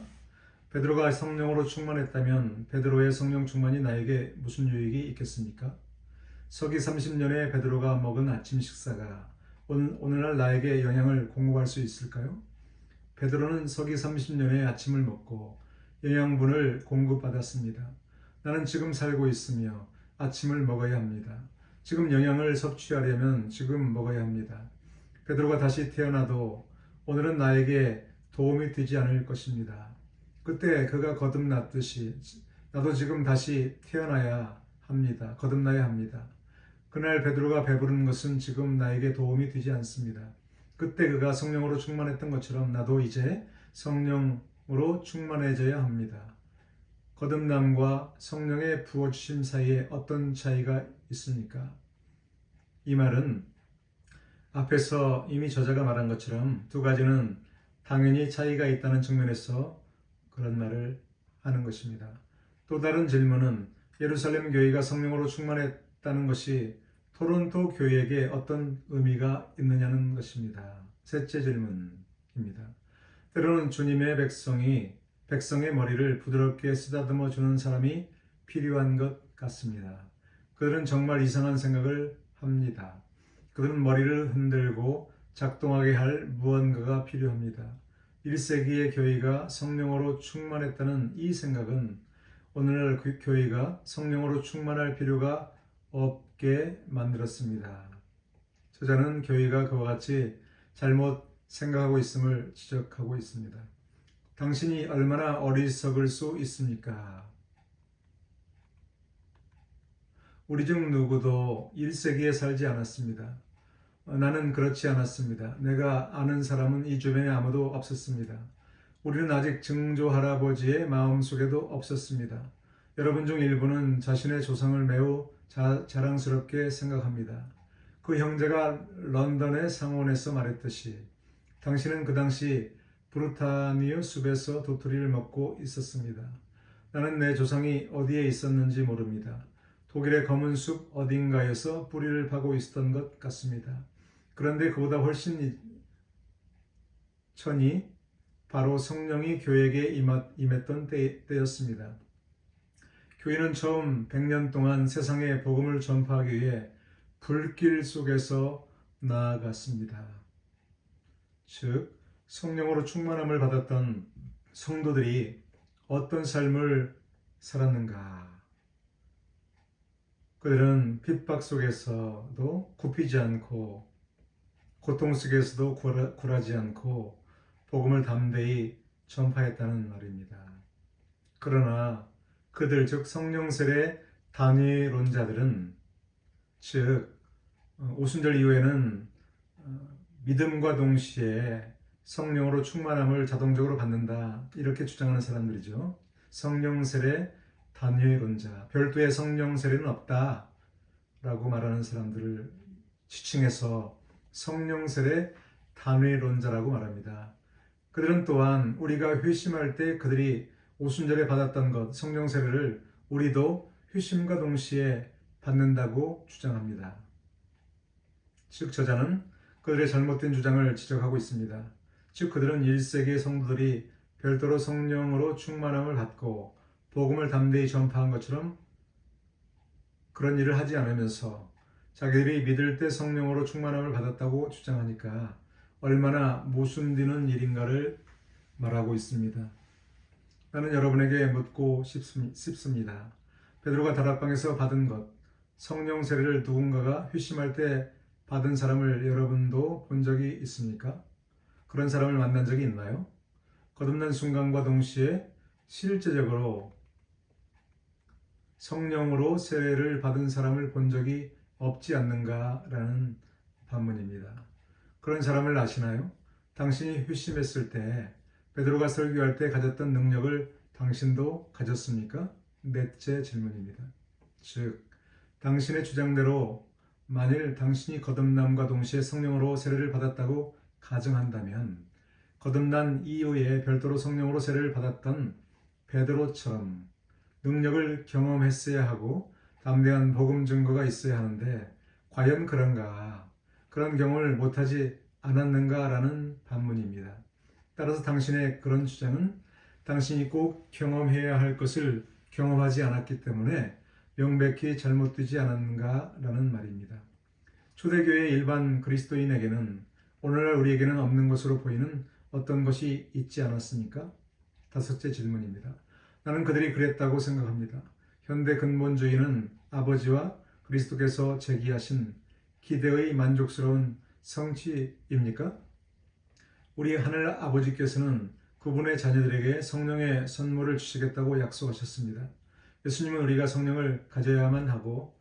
베드로가 성령으로 충만했다면 베드로의 성령 충만이 나에게 무슨 유익이 있겠습니까? 서기 30년에 베드로가 먹은 아침 식사가 오늘날 나에게 영향을 공급할 수 있을까요? 베드로는 서기 30년에 아침을 먹고 영양분을 공급받았습니다. 나는 지금 살고 있으며 아침을 먹어야 합니다. 지금 영양을 섭취하려면 지금 먹어야 합니다. 베드로가 다시 태어나도 오늘은 나에게 도움이 되지 않을 것입니다. 그때 그가 거듭났듯이 나도 지금 다시 태어나야 합니다. 거듭나야 합니다. 그날 베드로가 배부른 것은 지금 나에게 도움이 되지 않습니다. 그때 그가 성령으로 충만했던 것처럼 나도 이제 성령으로 충만해져야 합니다. 거듭남과 성령의 부어주심 사이에 어떤 차이가 있습니까? 이 말은 앞에서 이미 저자가 말한 것처럼 두 가지는 당연히 차이가 있다는 측면에서 그런 말을 하는 것입니다. 또 다른 질문은 예루살렘 교회가 성령으로 충만했다는 것이 토론토 교회에게 어떤 의미가 있느냐는 것입니다. 셋째 질문입니다. 때로는 주님의 백성의 머리를 부드럽게 쓰다듬어 주는 사람이 필요한 것 같습니다. 그들은 정말 이상한 생각을 합니다. 그들은 머리를 흔들고 작동하게 할 무언가가 필요합니다. 1세기의 교회가 성령으로 충만했다는 이 생각은 오늘날 그 교회가 성령으로 충만할 필요가 없게 만들었습니다. 저자는 교회가 그와 같이 잘못 생각하고 있음을 지적하고 있습니다. 당신이 얼마나 어리석을 수 있습니까? 우리 중 누구도 1세기에 살지 않았습니다. 나는 그렇지 않았습니다. 내가 아는 사람은 이 주변에 아무도 없었습니다. 우리는 아직 증조 할아버지의 마음속에도 없었습니다. 여러분 중 일부는 자신의 조상을 매우 자랑스럽게 생각합니다. 그 형제가 런던의 상원에서 말했듯이 당신은 그 당시 브루타니우 숲에서 도토리를 먹고 있었습니다. 나는 내 조상이 어디에 있었는지 모릅니다. 독일의 검은 숲 어딘가에서 뿌리를 파고 있었던 것 같습니다. 그런데 그보다 훨씬 전이 바로 성령이 교회에게 임했던 때였습니다. 교회는 처음 100년 동안 세상에 복음을 전파하기 위해 불길 속에서 나아갔습니다. 즉, 성령으로 충만함을 받았던 성도들이 어떤 삶을 살았는가? 그들은 핍박 속에서도 굽히지 않고 고통 속에서도 굴하지 않고 복음을 담대히 전파했다는 말입니다. 그러나 그들 즉 성령 세례 단위론자들은 즉 오순절 이후에는 믿음과 동시에 성령으로 충만함을 자동적으로 받는다 이렇게 주장하는 사람들이죠. 성령 세례 단위론자, 별도의 성령 세례는 없다 라고 말하는 사람들을 지칭해서 성령 세례 단위론자라고 말합니다. 그들은 또한 우리가 회심할 때 그들이 오순절에 받았던 것, 성령 세례를 우리도 회심과 동시에 받는다고 주장합니다. 즉 저자는 그들의 잘못된 주장을 지적하고 있습니다. 즉 그들은 1세기의 성도들이 별도로 성령으로 충만함을 받고 복음을 담대히 전파한 것처럼 그런 일을 하지 않으면서 자기들이 믿을 때 성령으로 충만함을 받았다고 주장하니까 얼마나 모순되는 일인가를 말하고 있습니다. 나는 여러분에게 묻고 싶습니다. 베드로가 다락방에서 받은 것, 성령 세례를 누군가가 회심할 때 받은 사람을 여러분도 본 적이 있습니까? 그런 사람을 만난 적이 있나요? 거듭난 순간과 동시에 실제적으로 성령으로 세례를 받은 사람을 본 적이 없지 않는가라는 반문입니다. 그런 사람을 아시나요? 당신이 회심했을 때 베드로가 설교할 때 가졌던 능력을 당신도 가졌습니까? 넷째 질문입니다. 즉, 당신의 주장대로 만일 당신이 거듭남과 동시에 성령으로 세례를 받았다고 가정한다면 거듭난 이후에 별도로 성령으로 세례를 받았던 베드로처럼 능력을 경험했어야 하고 담대한 복음 증거가 있어야 하는데 과연 그런가? 그런 경험을 못하지 않았는가라는 반문입니다. 따라서 당신의 그런 주장은 당신이 꼭 경험해야 할 것을 경험하지 않았기 때문에 명백히 잘못되지 않았는가라는 말입니다. 초대교회 일반 그리스도인에게는 오늘날 우리에게는 없는 것으로 보이는 어떤 것이 있지 않았습니까? 다섯째 질문입니다. 나는 그들이 그랬다고 생각합니다. 현대 근본주의는 아버지와 그리스도께서 제기하신 기대의 만족스러운 성취입니까? 우리 하늘 아버지께서는 그분의 자녀들에게 성령의 선물을 주시겠다고 약속하셨습니다. 예수님은 우리가 성령을 가져야만 하고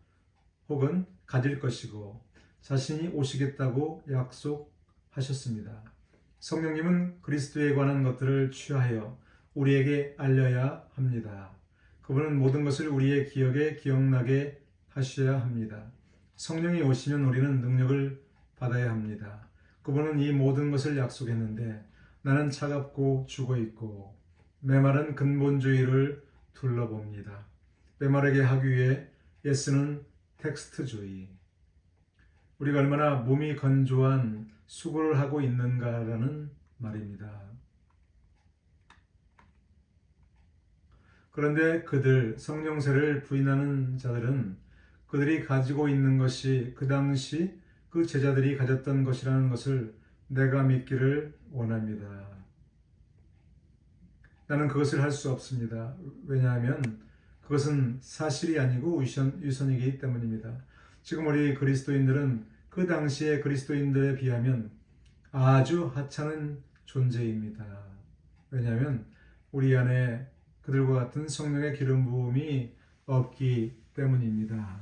혹은 가질 것이고 자신이 오시겠다고 약속하셨습니다. 성령님은 그리스도에 관한 것들을 취하여 우리에게 알려야 합니다. 그분은 모든 것을 우리의 기억에 기억나게 하셔야 합니다. 성령이 오시면 우리는 능력을 받아야 합니다. 그분은 이 모든 것을 약속했는데 나는 차갑고 죽어있고 메마른 근본주의를 둘러봅니다. 메마르게 하기 위해 애쓰는 텍스트주의. 우리가 얼마나 몸이 건조한 수고를 하고 있는가라는 말입니다. 그런데 그들, 성령세를 부인하는 자들은 그들이 가지고 있는 것이 그 당시 그 제자들이 가졌던 것이라는 것을 내가 믿기를 원합니다. 나는 그것을 할 수 없습니다. 왜냐하면 그것은 사실이 아니고 위선이기 때문입니다. 지금 우리 그리스도인들은 그 당시의 그리스도인들에 비하면 아주 하찮은 존재입니다. 왜냐하면 우리 안에 그들과 같은 성령의 기름 부음이 없기 때문입니다.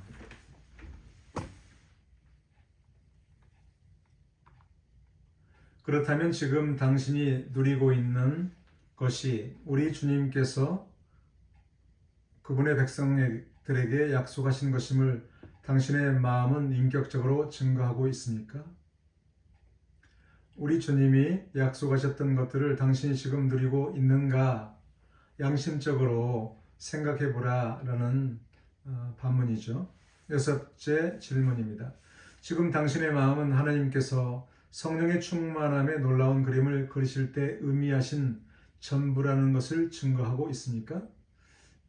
그렇다면 지금 당신이 누리고 있는 것이 우리 주님께서 그분의 백성들에게 약속하신 것임을 당신의 마음은 인격적으로 증거하고 있습니까? 우리 주님이 약속하셨던 것들을 당신이 지금 누리고 있는가 양심적으로 생각해 보라라는 반문이죠. 여섯째 질문입니다. 지금 당신의 마음은 하나님께서 성령의 충만함에 놀라운 그림을 그리실 때 의미하신 전부라는 것을 증거하고 있습니까?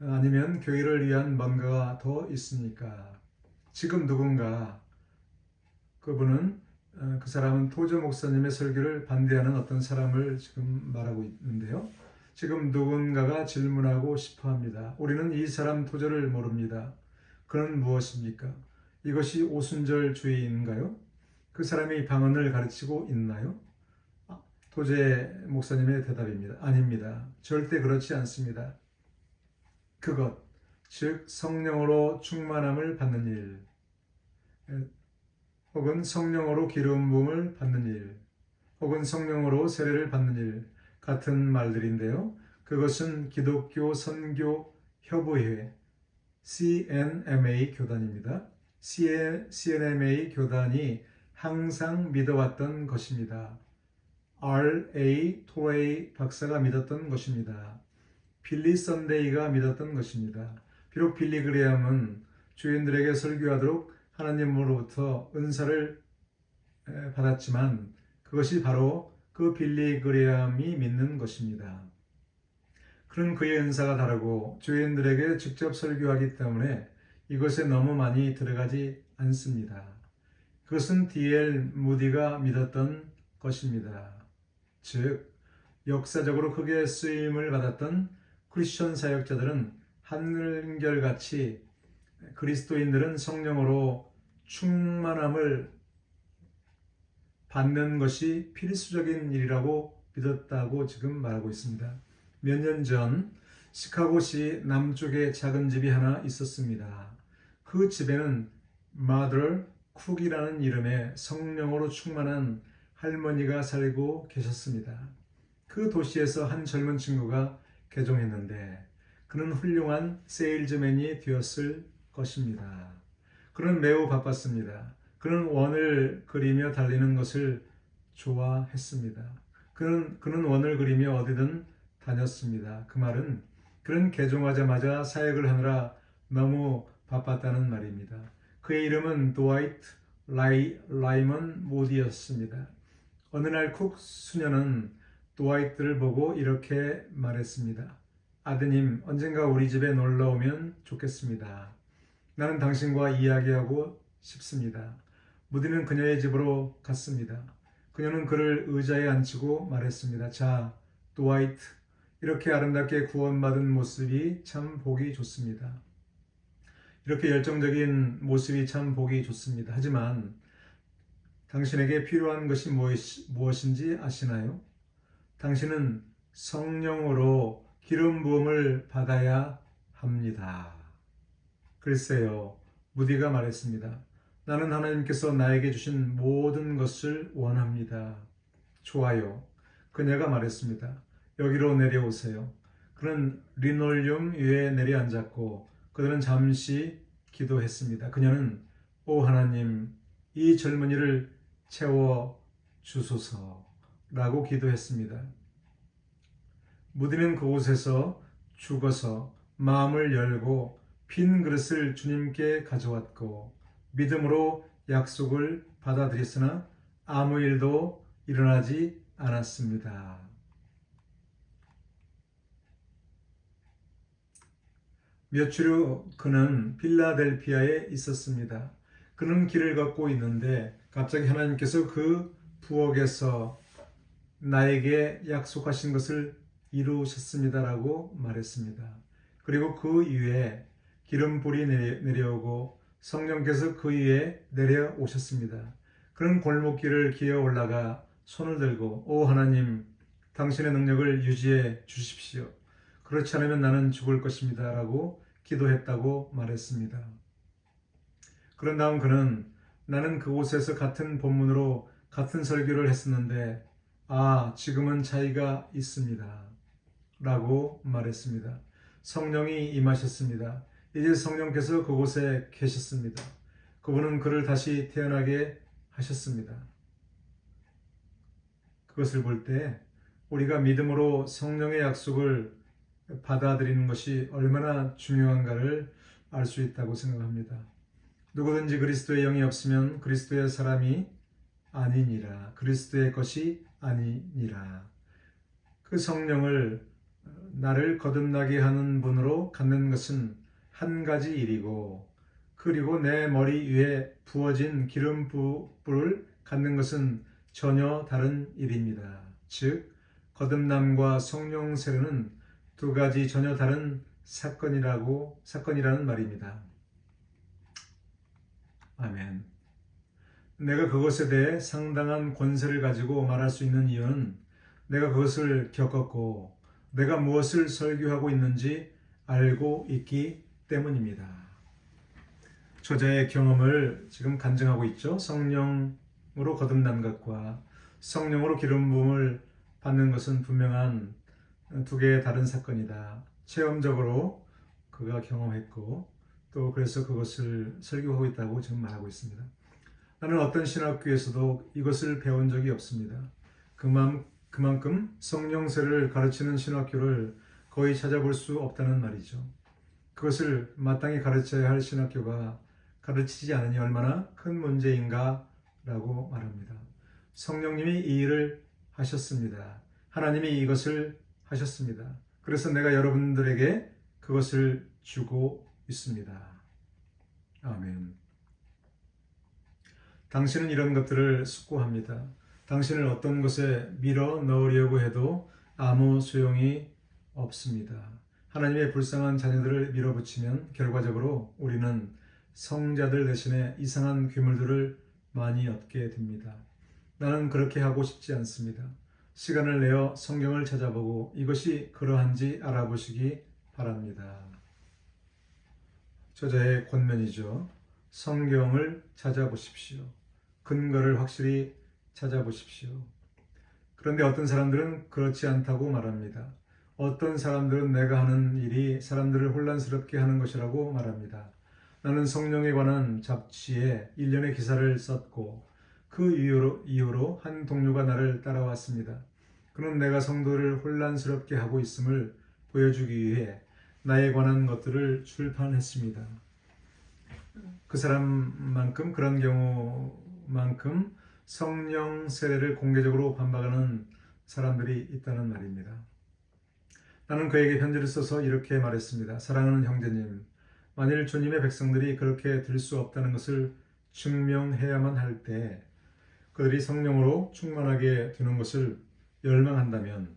아니면 교회를 위한 뭔가가 더 있습니까? 지금 누군가 그 사람은 토저 목사님의 설교를 반대하는 어떤 사람을 지금 말하고 있는데요. 지금 누군가가 질문하고 싶어 합니다. 우리는 이 사람 토저를 모릅니다. 그는 무엇입니까? 이것이 오순절주의인가요? 그 사람이 방언을 가르치고 있나요? 토제 목사님의 대답입니다. 아닙니다. 절대 그렇지 않습니다. 그것, 즉 성령으로 충만함을 받는 일, 혹은 성령으로 기름 부음을 받는 일, 혹은 성령으로 세례를 받는 일 같은 말들인데요. 그것은 기독교 선교 협의회 CNMA 교단입니다. CNMA 교단이 항상 믿어왔던 것입니다. R.A. 토레이 박사가 믿었던 것입니다. 빌리 선데이가 믿었던 것입니다. 비록 빌리 그레함은 주인들에게 설교하도록 하나님으로부터 은사를 받았지만 그것이 바로 그 빌리 그레함이 믿는 것입니다. 그는 그의 은사가 다르고 주인들에게 직접 설교하기 때문에 이것에 너무 많이 들어가지 않습니다. 그것은 D.L. 무디가 믿었던 것입니다. 즉 역사적으로 크게 쓰임을 받았던 크리스천 사역자들은 한결같이 그리스도인들은 성령으로 충만함을 받는 것이 필수적인 일이라고 믿었다고 지금 말하고 있습니다. 몇 년 전 시카고시 남쪽에 작은 집이 하나 있었습니다. 그 집에는 Mother 쿡이라는 이름의 성령으로 충만한 할머니가 살고 계셨습니다. 그 도시에서 한 젊은 친구가 개종했는데 그는 훌륭한 세일즈맨이 되었을 것입니다. 그는 매우 바빴습니다. 그는 원을 그리며 달리는 것을 좋아했습니다. 그는 원을 그리며 어디든 다녔습니다. 그 말은 그는 개종하자마자 사역을 하느라 너무 바빴다는 말입니다. 그의 이름은 드와이트 라이먼 모디였습니다. 어느 날 쿡 수녀는 도와이트를 보고 이렇게 말했습니다. 아드님, 언젠가 우리 집에 놀러 오면 좋겠습니다. 나는 당신과 이야기하고 싶습니다. 무디는 그녀의 집으로 갔습니다. 그녀는 그를 의자에 앉히고 말했습니다. 자, 도와이트, 이렇게 아름답게 구원받은 모습이 참 보기 좋습니다. 이렇게 열정적인 모습이 참 보기 좋습니다. 하지만 당신에게 필요한 것이 무엇인지 아시나요? 당신은 성령으로 기름 부음을 받아야 합니다. 글쎄요, 무디가 말했습니다. 나는 하나님께서 나에게 주신 모든 것을 원합니다. 좋아요. 그녀가 말했습니다. 여기로 내려오세요. 그는 리놀륨 위에 내려앉았고 그들은 잠시 기도했습니다. 그녀는 오 하나님, 이 젊은이를 채워 주소서라고 기도했습니다. 무디는 그곳에서 죽어서 마음을 열고 빈 그릇을 주님께 가져왔고 믿음으로 약속을 받아들였으나 아무 일도 일어나지 않았습니다. 며칠 후 그는 필라델피아에 있었습니다. 그는 길을 걷고 있는데 갑자기 하나님께서 그 부엌에서 나에게 약속하신 것을 이루셨습니다라고 말했습니다. 그리고 그 위에 기름불이 내려오고 성령께서 그 위에 내려오셨습니다. 그는 골목길을 기어 올라가 손을 들고 오 하나님, 당신의 능력을 유지해 주십시오. 그렇지 않으면 나는 죽을 것입니다 라고 기도했다고 말했습니다. 그런 다음 그는 나는 그곳에서 같은 본문으로 같은 설교를 했었는데 지금은 차이가 있습니다 라고 말했습니다. 성령이 임하셨습니다. 이제 성령께서 그곳에 계셨습니다. 그분은 그를 다시 태어나게 하셨습니다. 그것을 볼 때 우리가 믿음으로 성령의 약속을 받아들이는 것이 얼마나 중요한가를 알 수 있다고 생각합니다. 누구든지 그리스도의 영이 없으면 그리스도의 사람이 아니니라. 그리스도의 것이 아니니라. 그 성령을 나를 거듭나게 하는 분으로 갖는 것은 한 가지 일이고 그리고 내 머리 위에 부어진 기름불을 갖는 것은 전혀 다른 일입니다. 즉 거듭남과 성령 세례는 두 가지 전혀 다른 사건이라는 말입니다. 아멘. 내가 그것에 대해 상당한 권세를 가지고 말할 수 있는 이유는 내가 그것을 겪었고 내가 무엇을 설교하고 있는지 알고 있기 때문입니다. 저자의 경험을 지금 간증하고 있죠. 성령으로 거듭난 것과 성령으로 기름 부음을 받는 것은 분명한 두 개의 다른 사건이다. 체험적으로 그가 경험했고 또 그래서 그것을 설교하고 있다고 지금 말하고 있습니다. 나는 어떤 신학교에서도 이것을 배운 적이 없습니다. 그만큼 성령세를 가르치는 신학교를 거의 찾아볼 수 없다는 말이죠. 그것을 마땅히 가르쳐야 할 신학교가 가르치지 않으니 얼마나 큰 문제인가 라고 말합니다. 성령님이 이 일을 하셨습니다. 하나님이 이것을 하셨습니다. 그래서 내가 여러분들에게 그것을 주고 있습니다. 아멘. 당신은 이런 것들을 숙고합니다. 당신을 어떤 것에 밀어 넣으려고 해도 아무 소용이 없습니다. 하나님의 불쌍한 자녀들을 밀어붙이면 결과적으로 우리는 성자들 대신에 이상한 괴물들을 많이 얻게 됩니다. 나는 그렇게 하고 싶지 않습니다. 시간을 내어 성경을 찾아보고 이것이 그러한지 알아보시기 바랍니다. 저자의 권면이죠. 성경을 찾아보십시오. 근거를 확실히 찾아보십시오. 그런데 어떤 사람들은 그렇지 않다고 말합니다. 어떤 사람들은 내가 하는 일이 사람들을 혼란스럽게 하는 것이라고 말합니다. 나는 성령에 관한 잡지에 일련의 기사를 썼고 그 이후로 한 동료가 나를 따라왔습니다. 그는 내가 성도를 혼란스럽게 하고 있음을 보여주기 위해 나에 관한 것들을 출판했습니다. 그 사람만큼 그런 경우만큼 성령 세례를 공개적으로 반박하는 사람들이 있다는 말입니다. 나는 그에게 편지를 써서 이렇게 말했습니다. 사랑하는 형제님, 만일 주님의 백성들이 그렇게 될 수 없다는 것을 증명해야만 할 때 그들이 성령으로 충만하게 되는 것을 열망한다면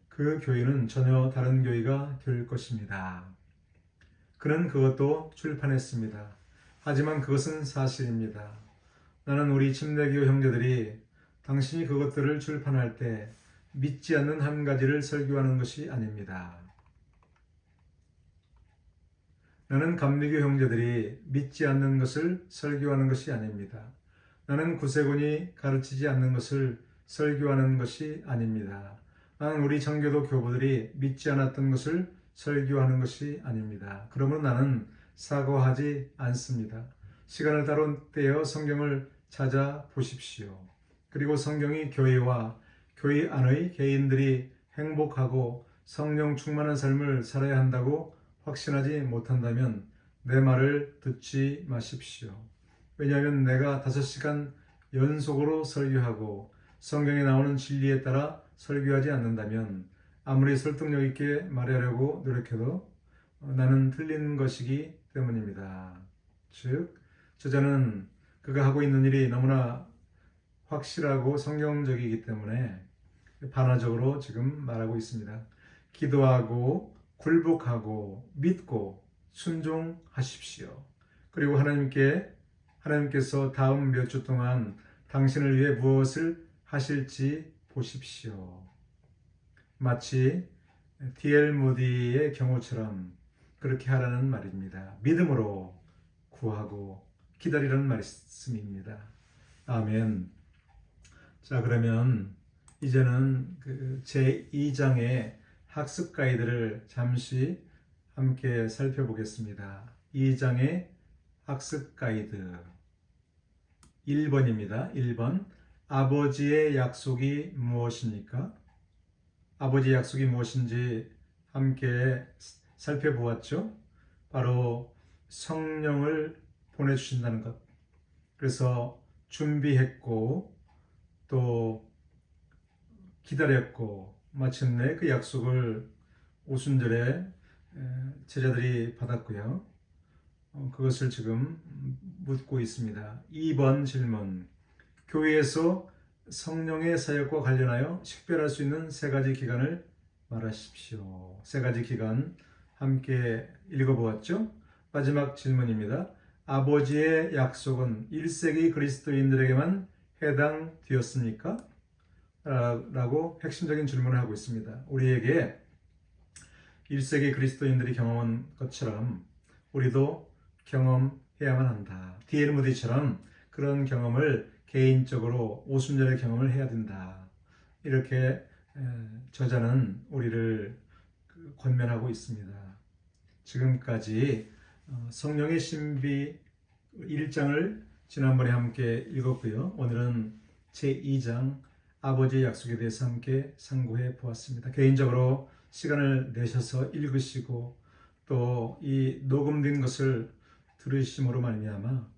그 교회는 전혀 다른 교회가 될 것입니다. 그는 그것도 출판했습니다. 하지만 그것은 사실입니다. 나는 우리 침례교 형제들이 당신이 그것들을 출판할 때 믿지 않는 한 가지를 설교하는 것이 아닙니다. 나는 감리교 형제들이 믿지 않는 것을 설교하는 것이 아닙니다. 나는 구세군이 가르치지 않는 것을 설교하는 것이 아닙니다. 나는 우리 청교도 교부들이 믿지 않았던 것을 설교하는 것이 아닙니다. 그러므로 나는 사과하지 않습니다. 시간을 따로 떼어 성경을 찾아보십시오. 그리고 성경이 교회와 교회 안의 개인들이 행복하고 성령 충만한 삶을 살아야 한다고 확신하지 못한다면 내 말을 듣지 마십시오. 왜냐하면 내가 5시간 연속으로 설교하고 성경에 나오는 진리에 따라 설교하지 않는다면 아무리 설득력 있게 말하려고 노력해도 나는 틀린 것이기 때문입니다. 즉, 저자는 그가 하고 있는 일이 너무나 확실하고 성경적이기 때문에 반화적으로 지금 말하고 있습니다. 기도하고 굴복하고 믿고 순종하십시오. 그리고 하나님께서 다음 몇 주 동안 당신을 위해 무엇을 하실지 보십시오. 마치 D.L. 무디의 경우처럼 그렇게 하라는 말입니다. 믿음으로 구하고 기다리라는 말씀입니다. 아멘. 자, 그러면 이제는 제2장의 학습 가이드를 잠시 함께 살펴보겠습니다. 2장의 학습 가이드 1번입니다. 1번. 아버지의 약속이 무엇입니까? 아버지의 약속이 무엇인지 함께 살펴보았죠. 바로 성령을 보내주신다는 것. 그래서 준비했고 또 기다렸고 마침내 그 약속을 오순절에 제자들이 받았고요. 그것을 지금 묻고 있습니다. 2번 질문. 교회에서 성령의 사역과 관련하여 식별할 수 있는 3가지 기간을 말하십시오. 3가지 기간 함께 읽어보았죠? 마지막 질문입니다. 아버지의 약속은 1세기 그리스도인들에게만 해당되었습니까? 라고 핵심적인 질문을 하고 있습니다. 우리에게 1세기 그리스도인들이 경험한 것처럼 우리도 경험해야만 한다. D.L. 무디처럼 그런 경험을 개인적으로 오순절의 경험을 해야 된다. 이렇게 저자는 우리를 권면하고 있습니다. 지금까지 성령의 신비 1장을 지난번에 함께 읽었고요. 오늘은 제2장 아버지의 약속에 대해서 함께 상고해 보았습니다. 개인적으로 시간을 내셔서 읽으시고 또 이 녹음된 것을 들으심으로 말미암아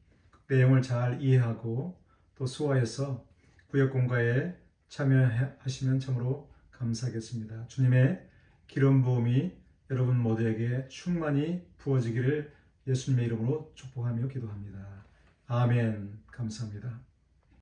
내용을 잘 이해하고 또 수화해서 구역 공과에 참여하시면 참으로 감사하겠습니다. 주님의 기름 부음이 여러분 모두에게 충만히 부어지기를 예수님의 이름으로 축복하며 기도합니다. 아멘. 감사합니다.